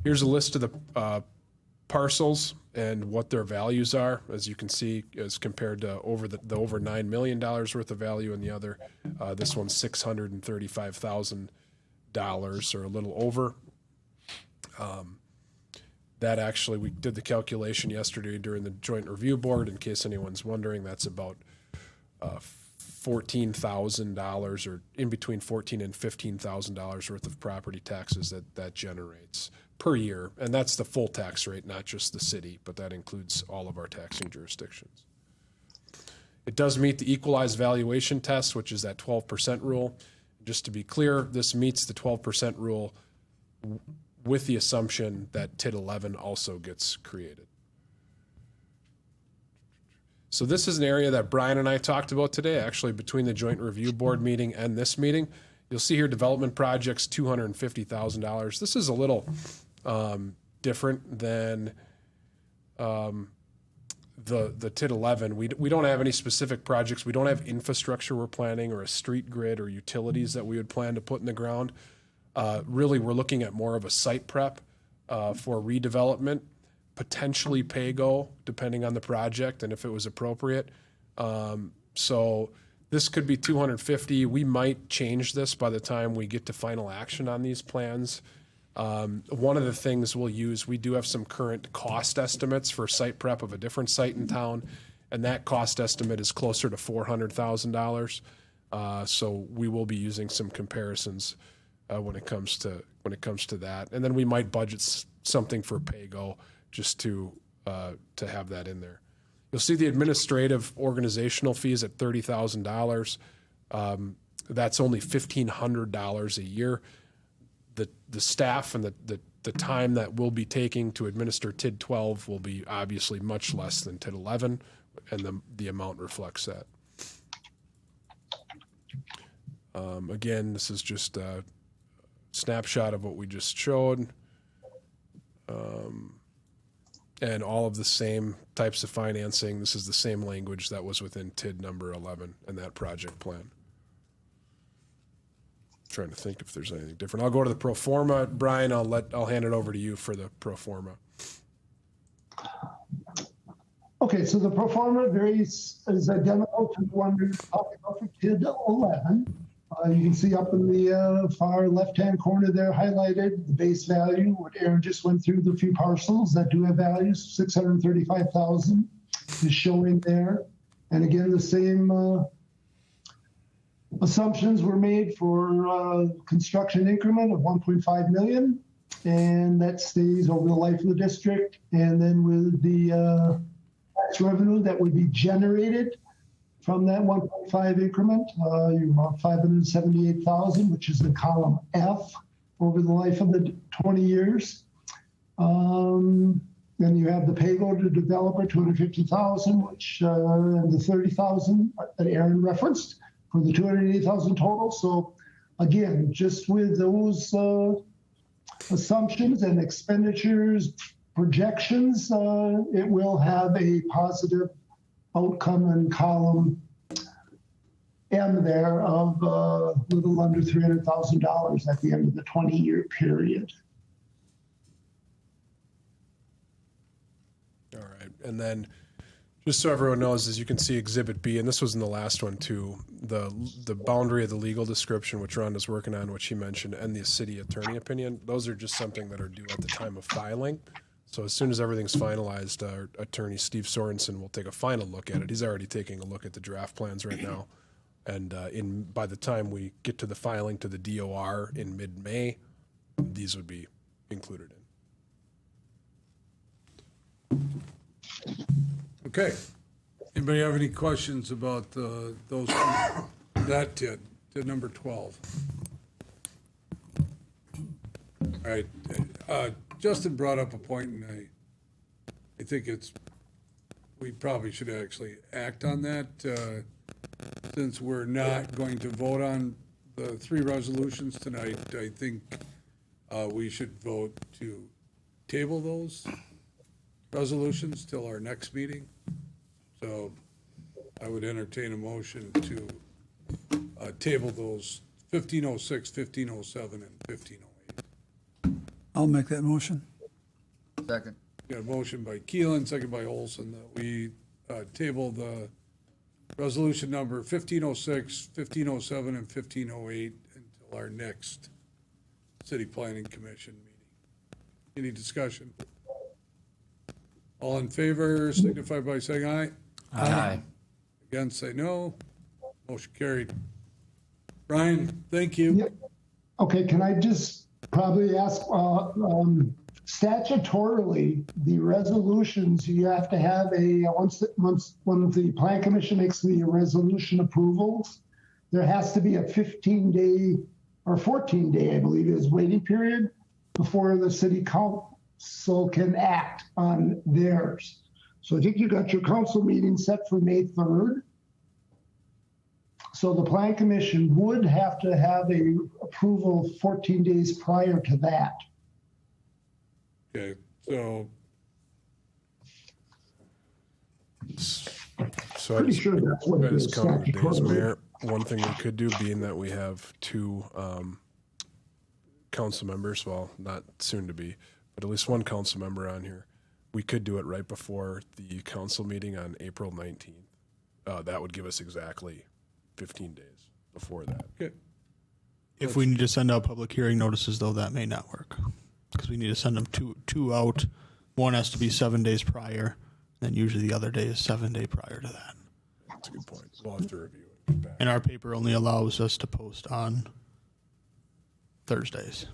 Here's a list of the parcels and what their values are, as you can see, as compared to over $9 million worth of value in the other. This one's $635,000 or a little over. That actually, we did the calculation yesterday during the joint review board. In case anyone's wondering, that's about $14,000 or in between $14,000 and $15,000 worth of property taxes that generates per year. And that's the full tax rate, not just the city, but that includes all of our taxing jurisdictions. It does meet the equalized valuation test, which is that 12% rule. Just to be clear, this meets the 12% rule with the assumption that TID 11 also gets created. So this is an area that Brian and I talked about today, actually between the joint review board meeting and this meeting. You'll see here development projects, $250,000. This is a little different than the TID 11. We don't have any specific projects. We don't have infrastructure we're planning or a street grid or utilities that we would plan to put in the ground. Really, we're looking at more of a site prep for redevelopment, potentially pay-go, depending on the project and if it was appropriate. So this could be 250. We might change this by the time we get to final action on these plans. One of the things we'll use, we do have some current cost estimates for site prep of a different site in town, and that cost estimate is closer to $400,000. So we will be using some comparisons when it comes to that, and then we might budget something for pay-go just to have that in there. You'll see the administrative organizational fees at $30,000. That's only $1,500 a year. The staff and the time that we'll be taking to administer TID 12 will be obviously much less than TID 11, and the amount reflects that. Again, this is just a snapshot of what we just showed. And all of the same types of financing. This is the same language that was within TID number 11 and that project plan. Trying to think if there's anything different. I'll go to the pro forma. Brian, I'll hand it over to you for the pro forma. Okay, so the pro forma is identical to the one we were talking about for TID 11. You can see up in the far left-hand corner there highlighted the base value, what Aaron just went through, the few parcels that do have values, $635,000 is showing there. And again, the same Assumptions were made for construction increment of 1.5 million, and that stays over the life of the district. And then with the tax revenue that would be generated from that 1.5 increment, you're about 578,000, which is in column F over the life of the 20 years. Then you have the paygo to developer, 250,000, which and the 30,000 that Aaron referenced for the 280,000 total. So again, just with those assumptions and expenditures projections, it will have a positive outcome in column M there of a little under $300,000 at the end of the 20-year period. All right. And then just so everyone knows, as you can see Exhibit B, and this was in the last one too, the boundary of the legal description, which Rhonda's working on, which she mentioned, and the city attorney opinion, those are just something that are due at the time of filing. So as soon as everything's finalized, our attorney, Steve Sorensen, will take a final look at it. He's already taking a look at the draft plans right now. And by the time we get to the filing to the DOR in mid-May, these would be included in. Okay. Anybody have any questions about that TID number 12? All right. Justin brought up a point, and I think we probably should actually act on that, since we're not going to vote on the 3 resolutions tonight. I think we should vote to table those resolutions till our next meeting. So I would entertain a motion to table those 1506, 1507, and 1508. I'll make that motion. Second. Got a motion by Keelan, second by Olson, that we table the resolution number 1506, 1507, and 1508 until our next City Planning Commission meeting. Any discussion? All in favor signify by saying aye. Aye. Against, say no. Motion carried. Brian, thank you. Yep. Okay, can I just probably ask, statutorily, the resolutions, you have to have when the Plan Commission makes the resolution approvals, there has to be a 15-day or 14-day, I believe it is, waiting period before the city council can act on theirs. So I think you got your council meeting set for May 3rd. So the Plan Commission would have to have a approval 14 days prior to that. Okay, so Pretty sure that's what it is Days, statutorily. Mayor, one thing we could do, being that we have 2 council members, well, not soon to be, but at least one council member on here, we could do it right before the council meeting on April 19th. That would give us exactly 15 days before that. okay. If we need to send out public hearing notices, though, that may not work because we need to send them two out. One has to be 7 days prior, then usually the other day is 7 days prior to that. That's a good point. We'll have to review it and get back. And our paper only allows us to post on Thursdays.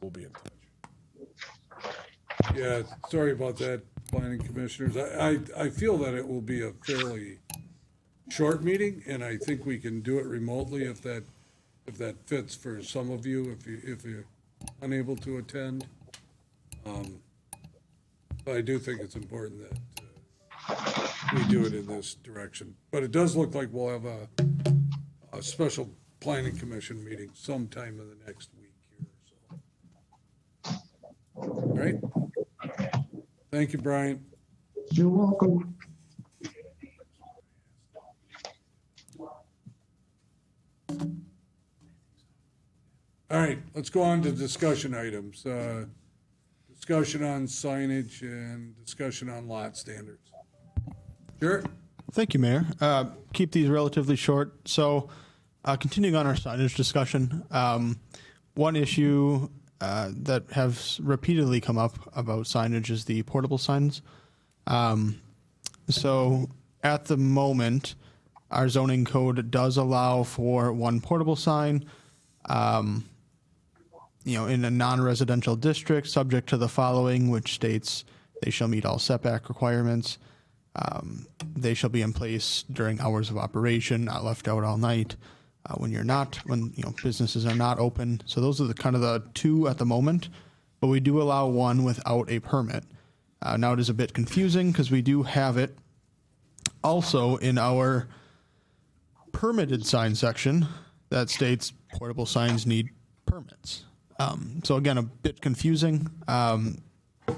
We'll be in touch. Yeah, sorry about that, planning commissioners. I feel that it will be a fairly short meeting, and I think we can do it remotely if that fits for some of you, if you're unable to attend. But I do think it's important that we do it in this direction. But it does look like we'll have a special planning commission meeting sometime in the next week here. So. All right. Thank you, Brian. You're welcome. All right, let's go on to discussion items. Discussion on signage and discussion on lot standards. Sure. Thank you, Mayor. Keep these relatively short. So, continuing on our signage discussion, one issue that has repeatedly come up about signage is the portable signs. So, at the moment, our zoning code does allow for one portable sign, in a non-residential district, subject to the following, which states they shall meet all setback requirements. They shall be in place during hours of operation, not left out all night. When businesses are not open. So those are the kind of the two at the moment, but we do allow one without a permit. Now it is a bit confusing because we do have it also in our permitted sign section that states portable signs need permits. So again, a bit confusing.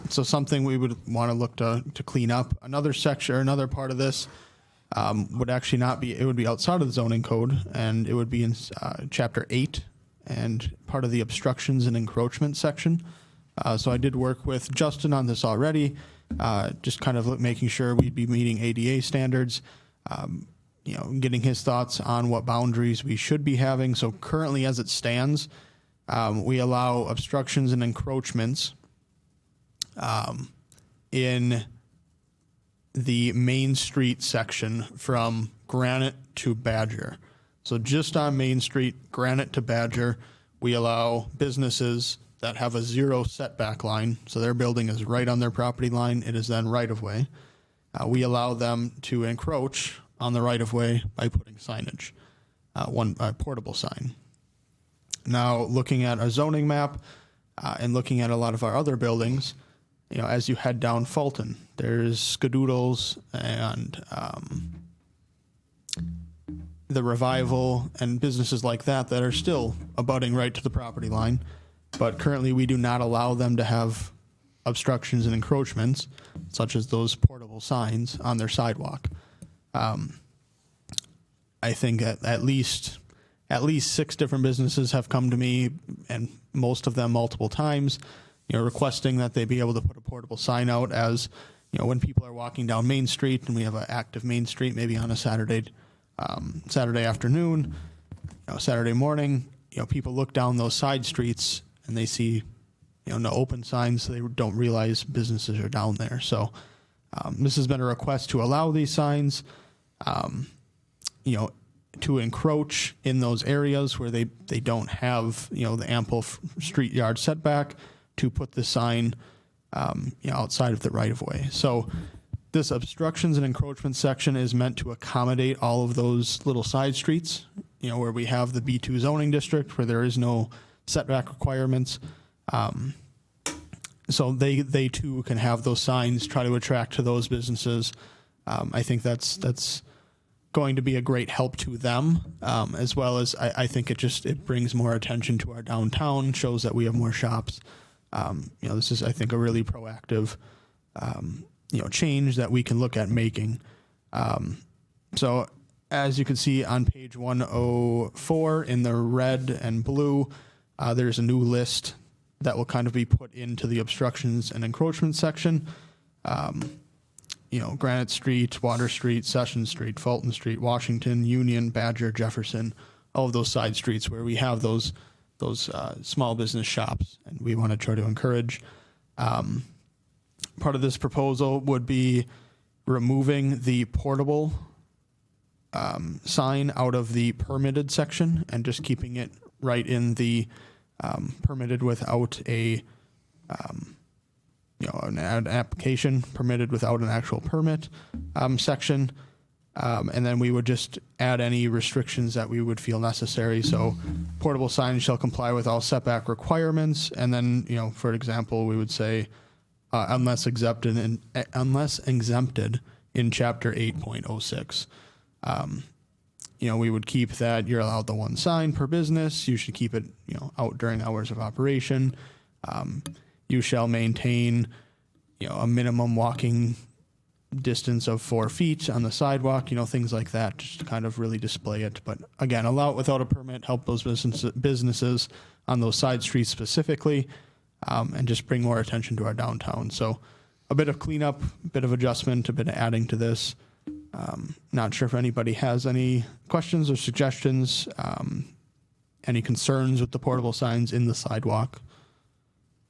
So something we would want to look to clean up. Another section or another part of this would actually not be, it would be outside of the zoning code, and it would be in chapter 8 and part of the obstructions and encroachment section. So I did work with Justin on this already, just kind of making sure we'd be meeting ADA standards, getting his thoughts on what boundaries we should be having. So currently as it stands, we allow obstructions and encroachments in the Main Street section from Granite to Badger. So just on Main Street, Granite to Badger, we allow businesses that have a 0 setback line. So their building is right on their property line. It is then right of way. We allow them to encroach on the right of way by putting signage, one portable sign. Now, looking at our zoning map and looking at a lot of our other buildings, as you head down Fulton, there's Skadoodles and the Revival and businesses like that are still abutting right to the property line. But currently we do not allow them to have obstructions and encroachments, such as those portable signs on their sidewalk. I think at least 6 different businesses have come to me, and most of them multiple times, requesting that they be able to put a portable sign out as, when people are walking down Main Street and we have an active Main Street, maybe on a Saturday afternoon, Saturday morning, people look down those side streets and they see, no open signs, so they don't realize businesses are down there. So this has been a request to allow these signs, to encroach in those areas where they don't have, the ample street yard setback, to put the sign, outside of the right of way. So this obstructions and encroachment section is meant to accommodate all of those little side streets, where we have the B2 zoning district where there is no setback requirements. So they too can have those signs, try to attract to those businesses. I think that's going to be a great help to them, as well as I think it brings more attention to our downtown, shows that we have more shops. This is, I think, a really proactive, change that we can look at making. So as you can see on page 104 in the red and blue, there's a new list that will kind of be put into the obstructions and encroachment section. Granite Street, Water Street, Session Street, Fulton Street, Washington, Union, Badger, Jefferson, all of those side streets where we have those small business shops, and we want to try to encourage. Part of this proposal would be removing the portable sign out of the permitted section and just keeping it right in the permitted without an application, permitted without an actual permit section. And then we would just add any restrictions that we would feel necessary. So portable signs shall comply with all setback requirements. And then, for example, we would say, unless exempted in chapter 8.06. We would keep that you're allowed the one sign per business. You should keep it, out during hours of operation. You shall maintain, a minimum walking distance of 4 feet on the sidewalk, things like that, just to kind of really display it. But again, allow it without a permit, help those businesses on those side streets specifically, and just bring more attention to our downtown. So a bit of cleanup, a bit of adjustment, a bit of adding to this. Not sure if anybody has any questions or suggestions, any concerns with the portable signs in the sidewalk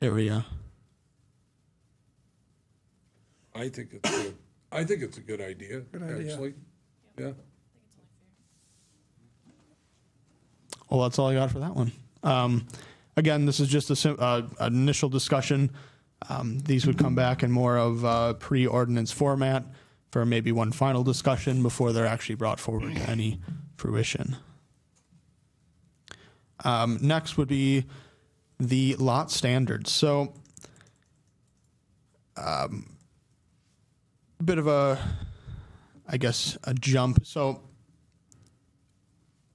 area. I think it's good. I think it's a good idea, Good idea. actually. Yeah. Well, that's all I got for that one. Again, this is just an initial discussion. These would come back in more of a pre-ordinance format for maybe one final discussion before they're actually brought forward to any fruition. Next would be the lot standards. So, bit of a jump. So,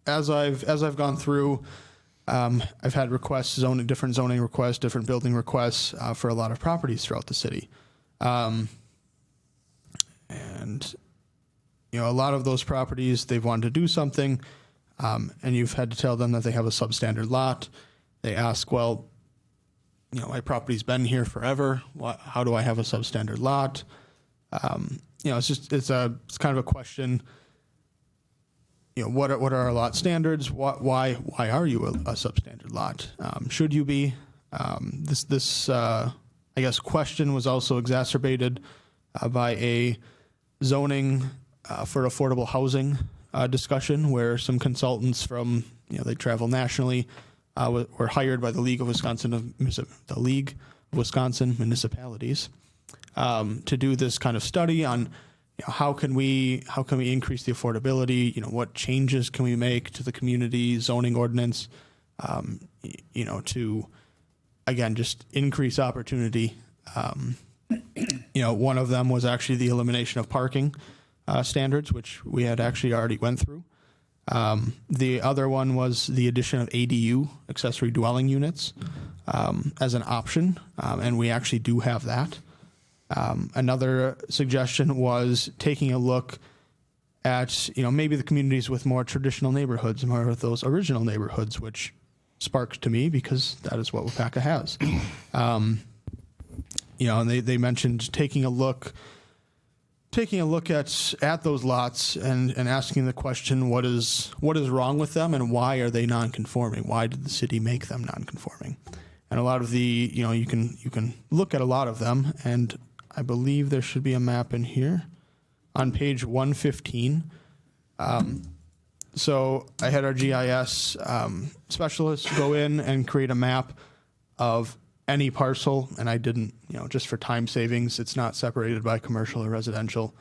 as I've gone through, I've had requests, different zoning requests, different building requests for a lot of properties throughout the city. And, a lot of those properties, they've wanted to do something, and you've had to tell them that they have a substandard lot. They ask, well, my property's been here forever. How do I have a substandard lot? It's kind of a question. What are our lot standards? Why are you a substandard lot? Should you be? This question was also exacerbated by a zoning for affordable housing discussion where some consultants from they travel nationally were hired by the League of Wisconsin Municipalities to do this kind of study on how can we increase the affordability? What changes can we make to the community zoning ordinance? To again just increase opportunity. One of them was actually the elimination of parking standards, which we had actually already went through. The other one was the addition of ADU, accessory dwelling units, as an option, and we actually do have that. Another suggestion was taking a look at, maybe the communities with more traditional neighborhoods, more of those original neighborhoods, which sparked to me because that is what Waupaca has. And they mentioned taking a look at those lots and asking the question, what is wrong with them and why are they non-conforming? Why did the city make them non-conforming? And a lot of the, you can look at a lot of them, and I believe there should be a map in here on page 115. So I had our GIS specialists go in and create a map of any parcel, and I didn't, just for time savings, it's not separated by commercial or residential.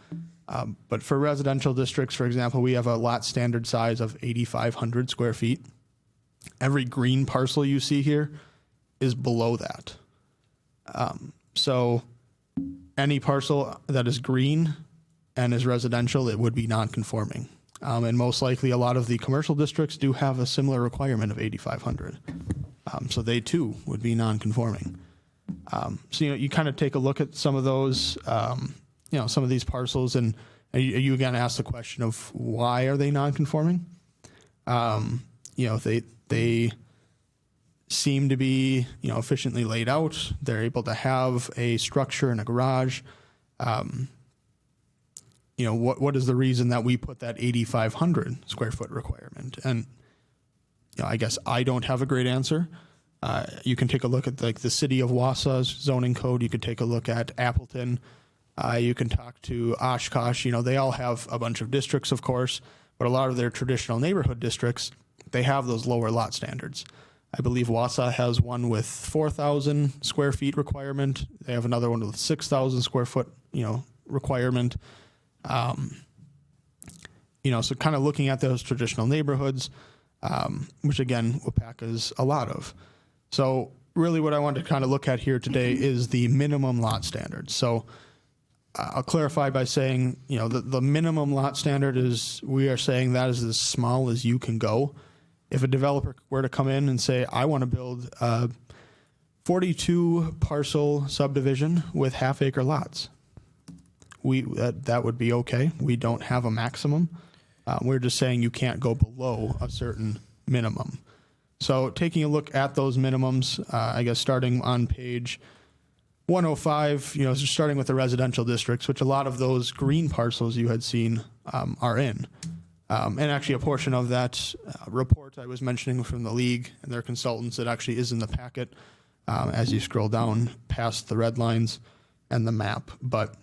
But for residential districts, for example, we have a lot standard size of 8,500 square feet. Every green parcel you see here is below that. So any parcel that is green and is residential, it would be non-conforming. And most likely a lot of the commercial districts do have a similar requirement of 8,500. So they too would be non-conforming. So, you kind of take a look at some of those, some of these parcels, and you again ask the question of why are they non-conforming? They seem to be, efficiently laid out. They're able to have a structure and a garage. What is the reason that we put that 8,500 square foot requirement? And I guess I don't have a great answer. You can take a look at the city of Waupaca's zoning code. You could take a look at Appleton. You can talk to Oshkosh. They all have a bunch of districts, of course, but a lot of their traditional neighborhood districts, they have those lower lot standards. I believe Waupaca has one with 4,000 square feet requirement. They have another one with 6,000 square foot, requirement. So kind of looking at those traditional neighborhoods, which again, Waupaca is a lot of. So really what I want to kind of look at here today is the minimum lot standard. So I'll clarify by saying, the minimum lot standard is, we are saying that is as small as you can go. If a developer were to come in and say, I want to build a 42 parcel subdivision with half-acre lots, that would be okay. We don't have a maximum. We're just saying you can't go below a certain minimum. So taking a look at those minimums, I guess starting on page 105, starting with the residential districts, which a lot of those green parcels you had seen are in. And actually a portion of that report I was mentioning from the league and their consultants, it actually is in the packet as you scroll down past the red lines and the map. But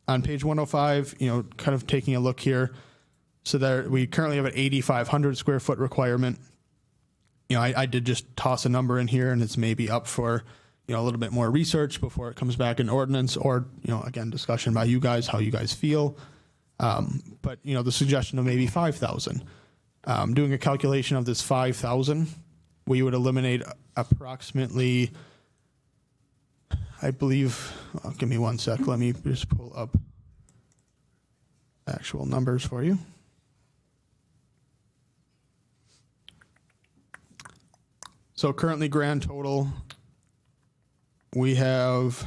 on page 105, kind of taking a look here, so there we currently have an 8,500 square foot requirement. I did just toss a number in here, and it's maybe up for, a little bit more research before it comes back in ordinance, or, again, discussion by you guys, how you guys feel. But, the suggestion of maybe 5,000. Doing a calculation of this 5,000, we would eliminate approximately, I believe, give me one sec, let me just pull up actual numbers for you. So currently grand total, we have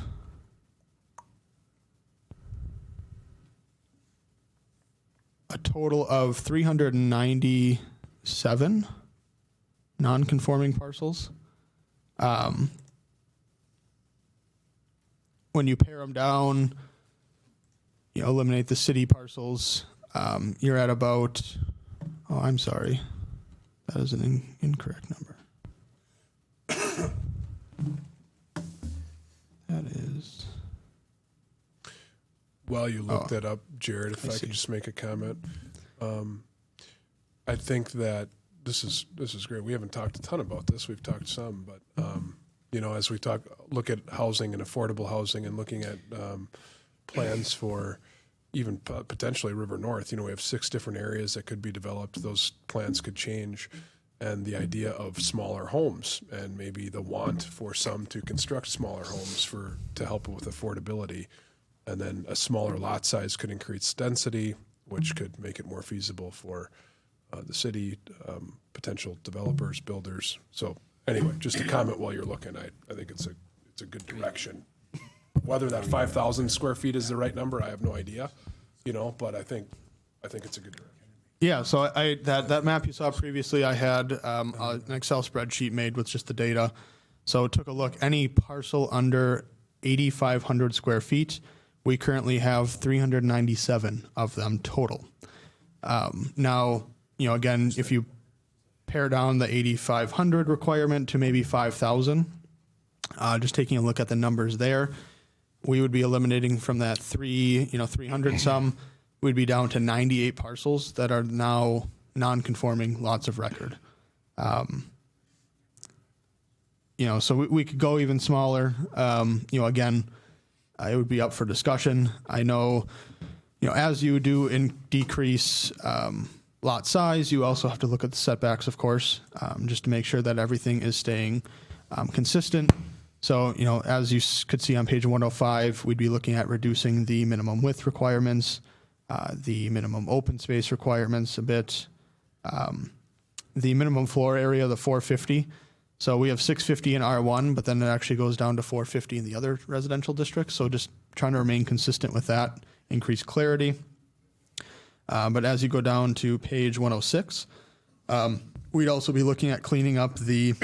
a total of 397 non-conforming parcels. When you pare them down, eliminate the city parcels, you're at about, oh, I'm sorry, that is an incorrect number. That is. While you look that up, Jared, if I could just make a comment. I think that this is great. We haven't talked a ton about this. We've talked some, but as we look at housing and affordable housing and looking at plans for even potentially River North, we have 6 different areas that could be developed. Those plans could change. And the idea of smaller homes, and maybe the want for some to construct smaller homes to help with affordability. And then a smaller lot size could increase density, which could make it more feasible for the city, potential developers, builders. So anyway, just a comment while you're looking. I think it's a good direction. Whether that 5,000 square feet is the right number, I have no idea. But I think it's a good direction. Yeah, so that map you saw previously, I had an Excel spreadsheet made with just the data. So took a look, any parcel under 8,500 square feet, we currently have 397 of them total. Now, again, if you pare down the 8,500 requirement to maybe 5,000, just taking a look at the numbers there, we would be eliminating from that 300 some. We'd be down to 98 parcels that are now non-conforming lots of record. So we could go even smaller. Again, it would be up for discussion. I know, as you do decrease lot size, you also have to look at the setbacks, of course, just to make sure that everything is staying consistent. So, as you could see on page 105, we'd be looking at reducing the minimum width requirements, the minimum open space requirements a bit, the minimum floor area, the 450. So we have 650 in R1, but then it actually goes down to 450 in the other residential districts. So just trying to remain consistent with that, increase clarity. But as you go down to page 106, we'd also be looking at cleaning up the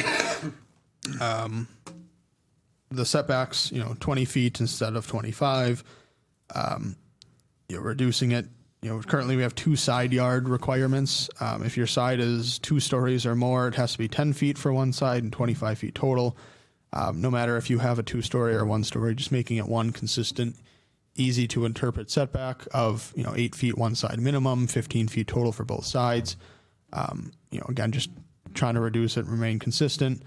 setbacks, 20 feet instead of 25. Reducing it. Currently we have 2 side yard requirements. If your side is 2 stories or more, it has to be 10 feet for one side and 25 feet total. No matter if you have a 2-story or 1-story, just making it one consistent, easy to interpret setback of 8 feet one side minimum, 15 feet total for both sides. Again, just trying to reduce it, remain consistent.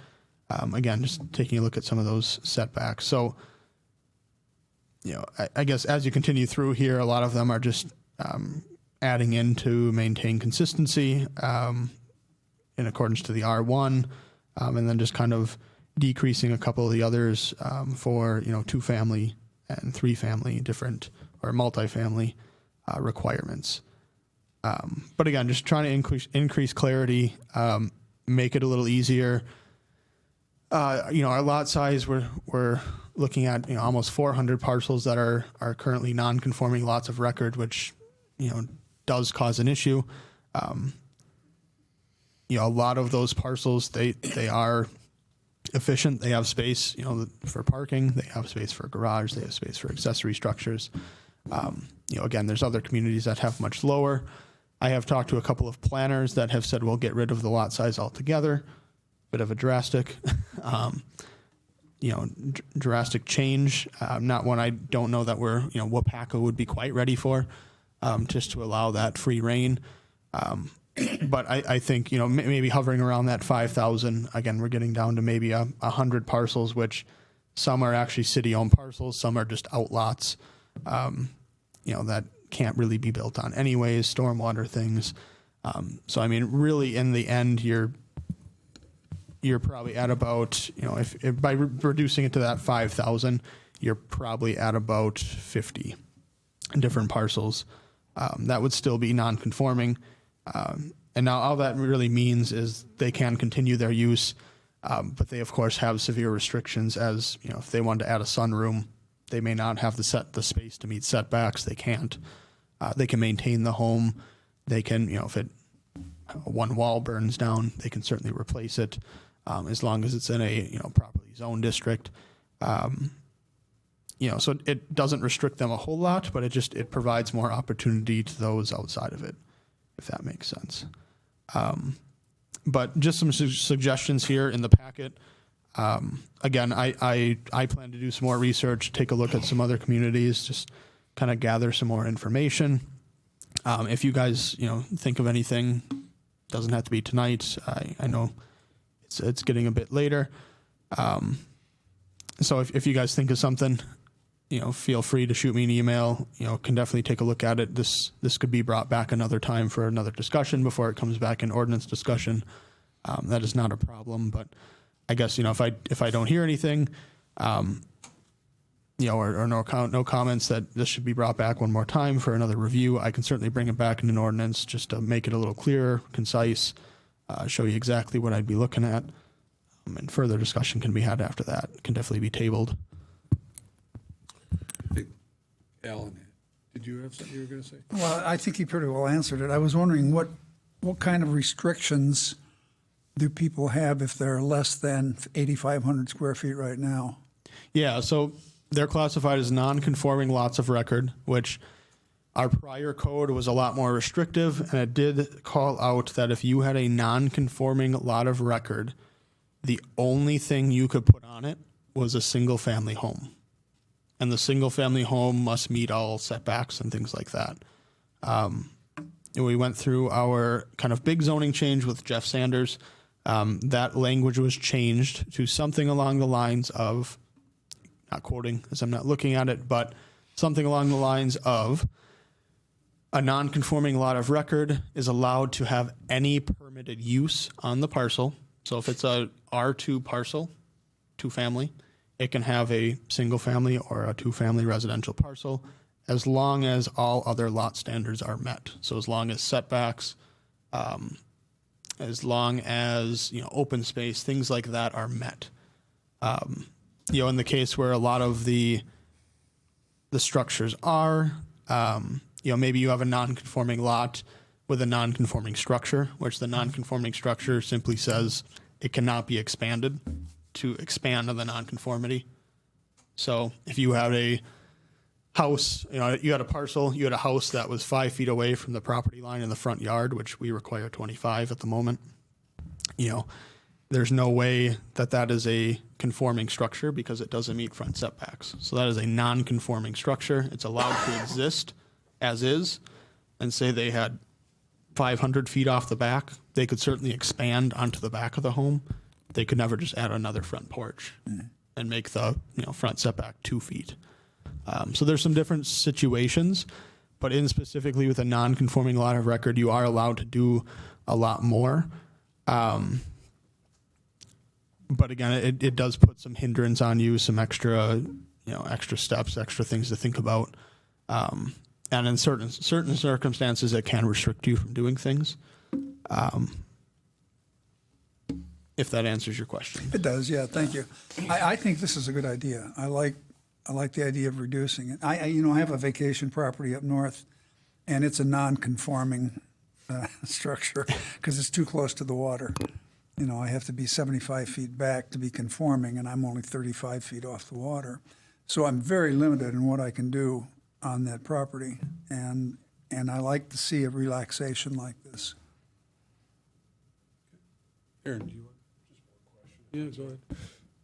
Again, just taking a look at some of those setbacks. So, I guess as you continue through here, a lot of them are just adding in to maintain consistency in accordance to the R1, and then just kind of decreasing a couple of the others for 2-family and 3-family different or multifamily requirements. But again, just trying to increase clarity, make it a little easier. Our lot size, we're looking at almost 400 parcels that are currently non-conforming lots of record, which does cause an issue. A lot of those parcels they are efficient. They have space for parking. They have space for a garage. They have space for accessory structures. Again, there's other communities that have much lower. I have talked to a couple of planners that have said we'll get rid of the lot size altogether. Bit of a drastic, drastic change. Not one I don't know that Waupaca would be quite ready for, just to allow that free reign. But I think, maybe hovering around that 5,000, again, we're getting down to maybe 100 parcels, which some are actually city-owned parcels, some are just outlots, that can't really be built on anyways, stormwater things. So, I mean, really, in the end, you're probably at about, if by reducing it to that 5,000, you're probably at about 50 different parcels. That would still be non-conforming. And now all that really means is they can continue their use, but they, of course, have severe restrictions as, if they want to add a sunroom, they may not have the space to meet setbacks. They can't. They can maintain the home. They can, if one wall burns down, they can certainly replace it as long as it's in a, properly zoned district. So it doesn't restrict them a whole lot, but it provides more opportunity to those outside of it, if that makes sense. But just some suggestions here in the packet. Again, I plan to do some more research, take a look at some other communities, just kind of gather some more information. If you guys, think of anything, doesn't have to be tonight. I know it's getting a bit later. So if you guys think of something, feel free to shoot me an email. Can definitely take a look at it. This could be brought back another time for another discussion before it comes back in ordinance discussion. That is not a problem. But I guess if I don't hear anything, or no comments that this should be brought back one more time for another review, I can certainly bring it back in an ordinance just to make it a little clearer, concise, show you exactly what I'd be looking at, and further discussion can be had after that. It can definitely be tabled. Alan, did you have something you were going to say? Well, I think he pretty well answered it. I was wondering what kind of restrictions do people have if they're less than 8,500 square feet right now? Yeah, so they're classified as non-conforming lots of record, which our prior code was a lot more restrictive, and it did call out that if you had a non-conforming lot of record, the only thing you could put on it was a single-family home. And the single-family home must meet all setbacks and things like that. And we went through our kind of big zoning change with Jeff Sanders. That language was changed to something along the lines of, not quoting as I'm not looking at it, but something along the lines of a non-conforming lot of record is allowed to have any permitted use on the parcel. So if it's a R2 parcel, 2-family, it can have a single family or a 2-family residential parcel as long as all other lot standards are met. So as long as setbacks, as long as, open space, things like that are met. In the case where a lot of the structures are, maybe you have a non-conforming lot with a non-conforming structure, which the non-conforming structure simply says it cannot be expanded to expand on the nonconformity. So if you had a house, you had a parcel, you had a house that was 5 feet away from the property line in the front yard, which we require 25 at the moment, there's no way that is a conforming structure because it doesn't meet front setbacks. So that is a non-conforming structure. It's allowed to exist as is, and say they had 500 feet off the back, they could certainly expand onto the back of the home. They could never just add another front porch and make the front setback 2 feet. So there's some different situations, but in specifically with a non-conforming lot of record, you are allowed to do a lot more. But again, it does put some hindrance on you, some extra steps, extra things to think about. And in certain circumstances, it can restrict you from doing things. If that answers your question. It does, yeah, thank you. I think this is a good idea. I like the idea of reducing it. I have a vacation property up north, and it's a non-conforming structure because it's too close to the water. I have to be 75 feet back to be conforming, and I'm only 35 feet off the water. So I'm very limited in what I can do on that property, and I like to see a relaxation like this. Aaron, do you want just one question? Yeah, go ahead.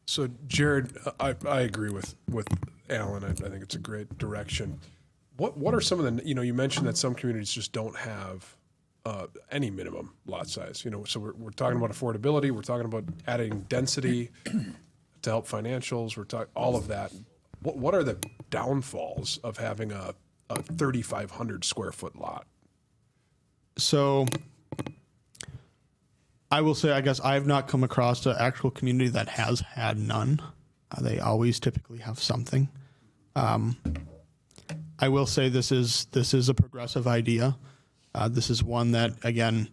So Jared, I agree with Alan. I think it's a great direction. What are some of the, you mentioned that some communities just don't have any minimum lot size. You know, so we're talking about affordability. We're talking about adding density to help financials. We're talking all of that. What are the downfalls of having a 3,500 square foot lot? So I will say, I guess I have not come across an actual community that has had none. They always typically have something. I will say this is a progressive idea. This is one that, again,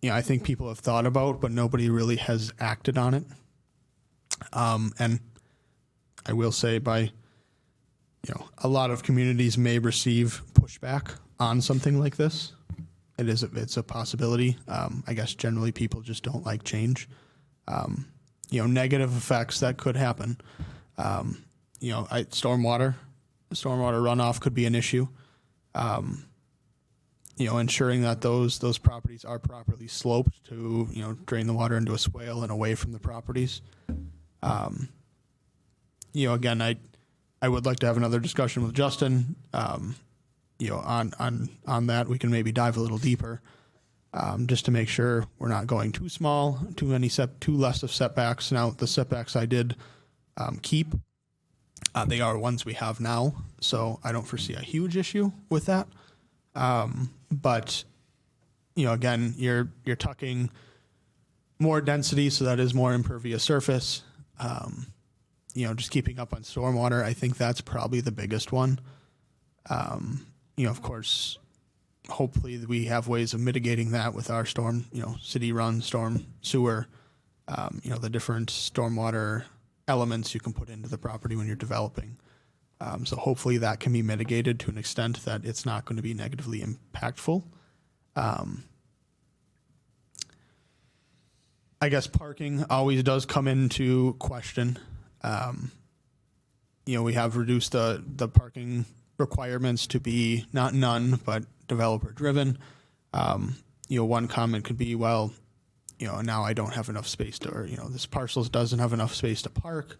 I think people have thought about, but nobody really has acted on it. And I will say a lot of communities may receive pushback on something like this. It's a possibility. I guess generally people just don't like change. Negative effects that could happen. Stormwater runoff could be an issue. Ensuring that those properties are properly sloped to, drain the water into a swale and away from the properties. Again, I would like to have another discussion with Justin, on that. We can maybe dive a little deeper, just to make sure we're not going too small, too less of setbacks. Now, the setbacks I did, keep, they are ones we have now, so I don't foresee a huge issue with that. But again, you're tucking more density, so that is more impervious surface. Just keeping up on stormwater, I think that's probably the biggest one. Of course, hopefully we have ways of mitigating that with our storm, city run storm sewer, the different stormwater elements you can put into the property when you're developing. So hopefully that can be mitigated to an extent that it's not going to be negatively impactful. I guess parking always does come into question. We have reduced the parking requirements to be not none, but developer driven. One comment could be, well, now I don't have enough space to, or, this parcel doesn't have enough space to park.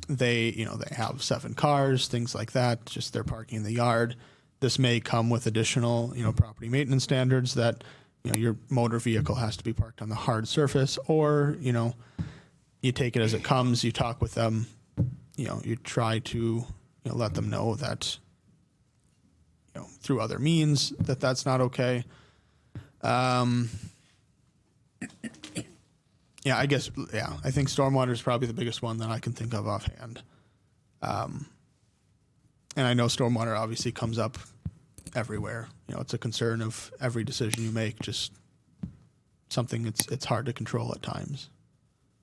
They have 7 cars, things like that, just they're parking in the yard. This may come with additional, property maintenance standards that, your motor vehicle has to be parked on the hard surface, or, you take it as it comes, you talk with them, you try to, let them know that, through other means that's not okay. I think stormwater is probably the biggest one that I can think of offhand. And I know stormwater obviously comes up everywhere. It's a concern of every decision you make, just something it's hard to control at times.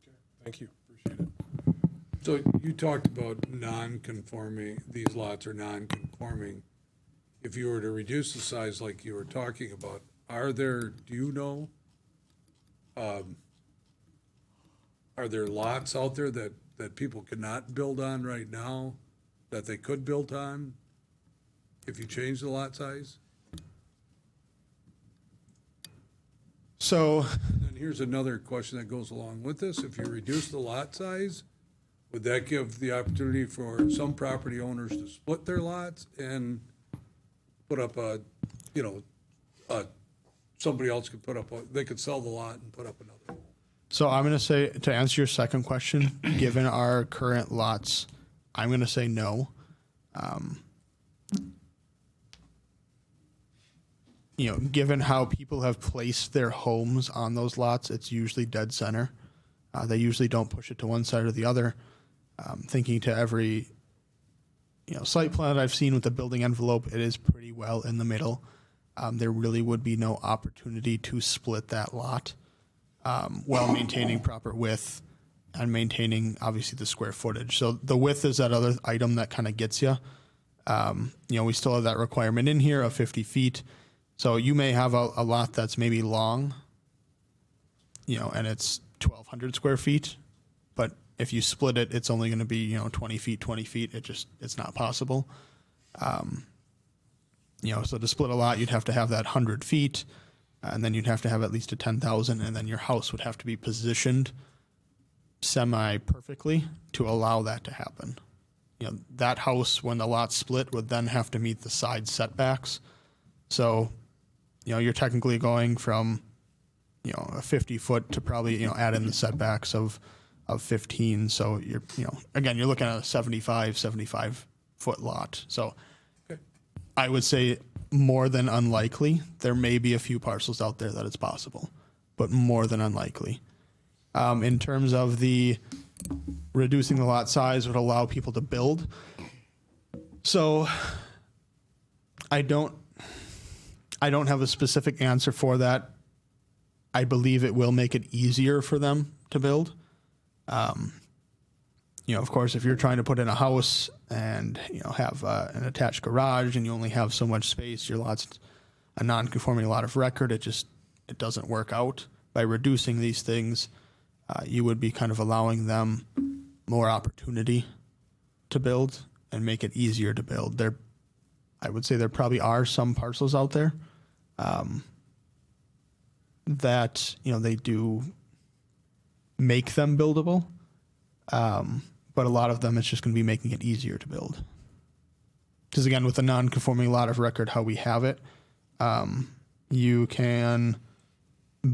Okay, thank you. Appreciate it. So you talked about non-conforming, these lots are non-conforming. If you were to reduce the size like you were talking about, are there lots out there that people cannot build on right now that they could build on if you change the lot size? So, And here's another question that goes along with this. If you reduce the lot size, would that give the opportunity for some property owners to split their lots and put up somebody else could they could sell the lot and put up another? So I'm going to say, to answer your second question, given our current lots, I'm going to say no. Given how people have placed their homes on those lots, it's usually dead center. They usually don't push it to one side or the other. Thinking to every, site plan that I've seen with the building envelope, it is pretty well in the middle. There really would be no opportunity to split that lot while maintaining proper width and maintaining, obviously, the square footage. So the width is that other item that kind of gets you. We still have that requirement in here of 50 feet. So you may have a lot that's maybe long, and it's 1,200 square feet. But if you split it, it's only going to be, 20 feet, 20 feet. It's not possible. So to split a lot, you'd have to have that 100 feet, and then you'd have to have at least a 10,000, and then your house would have to be positioned semi-perfectly to allow that to happen. That house, when the lot split, would then have to meet the side setbacks. So, you're technically going from, a 50-foot to probably, add in the setbacks of 15. So you're, again, you're looking at a 75-foot lot. So I would say more than unlikely, there may be a few parcels out there that it's possible, but more than unlikely. In terms of the reducing the lot size would allow people to build. So I don't have a specific answer for that. I believe it will make it easier for them to build. Of course, if you're trying to put in a house and, have an attached garage and you only have so much space, your lot's a non-conforming lot of record, it doesn't work out. By reducing these things, you would be kind of allowing them more opportunity to build and make it easier to build. I would say there probably are some parcels out there that, they do make them buildable. But a lot of them, it's just going to be making it easier to build. Because again, with a non-conforming lot of record, how we have it, you can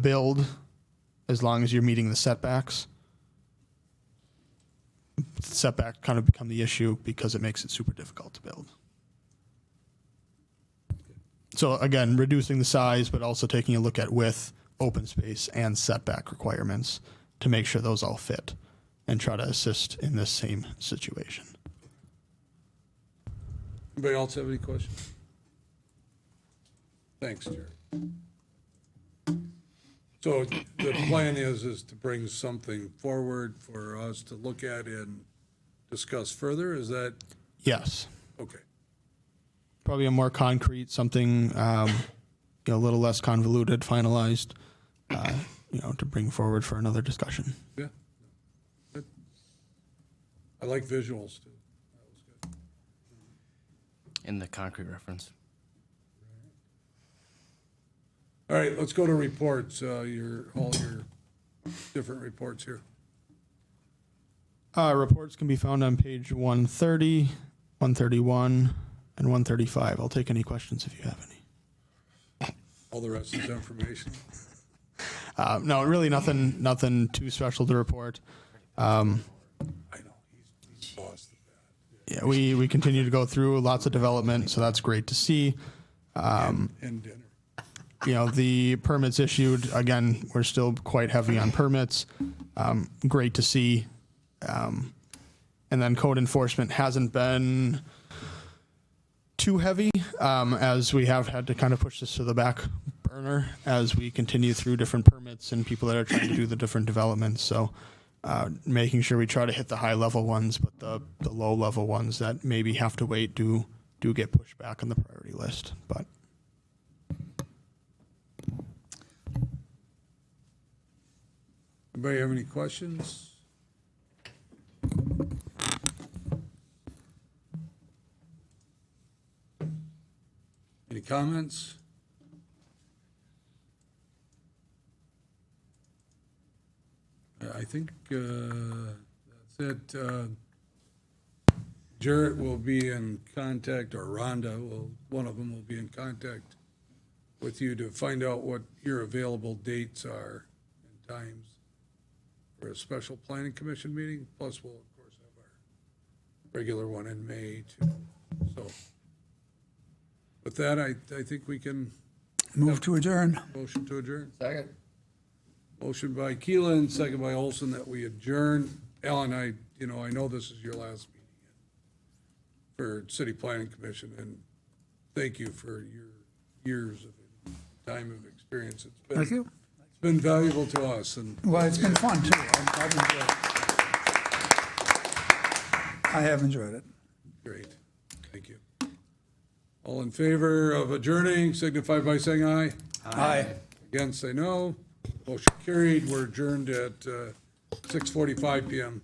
build as long as you're meeting the setbacks. Setback kind of become the issue because it makes it super difficult to build. So again, reducing the size, but also taking a look at width, open space, and setback requirements to make sure those all fit and try to assist in this same situation. Anybody else have any questions? Thanks, Jerry. So the plan is to bring something forward for us to look at and discuss further? Is that, Yes. okay. Probably a more concrete, something, a little less convoluted, finalized, to bring forward for another discussion. Yeah. Good. I like visuals too. That was good. In the concrete reference. All right, let's go to reports, all your different reports here. Reports can be found on page 130, 131, and 135. I'll take any questions if you have any. All the rest is information. No, really nothing too special to report. I know, he's bossed at that. Yeah, we continue to go through lots of development, so that's great to see. And dinner. The permits issued, again, we're still quite heavy on permits. Great to see. And then code enforcement hasn't been too heavy, as we have had to kind of push this to the back burner as we continue through different permits and people that are trying to do the different developments. So making sure we try to hit the high level ones, but the low level ones that maybe have to wait do get pushed back on the priority list. But Anybody have any questions? Any comments? I think that's it. Jarrett will be in contact, or Rhonda one of them will be in contact with you to find out what your available dates are and times for a special planning commission meeting. Plus, we'll of course have our regular one in May too. So with that, I think we can Move to adjourn. motion to adjourn. Second. Motion by Keelan, second by Olson, that we adjourn. Alan, I know this is your last meeting for City Planning Commission, and thank you for your years of time of experience. Thank you. It's been valuable to us, and Well, it's been fun too. I've enjoyed it. I have enjoyed it. great. Thank you. All in favor of adjourning, signify by saying aye. Aye. Against, say no. Motion carried. We're adjourned at 6:45 PM.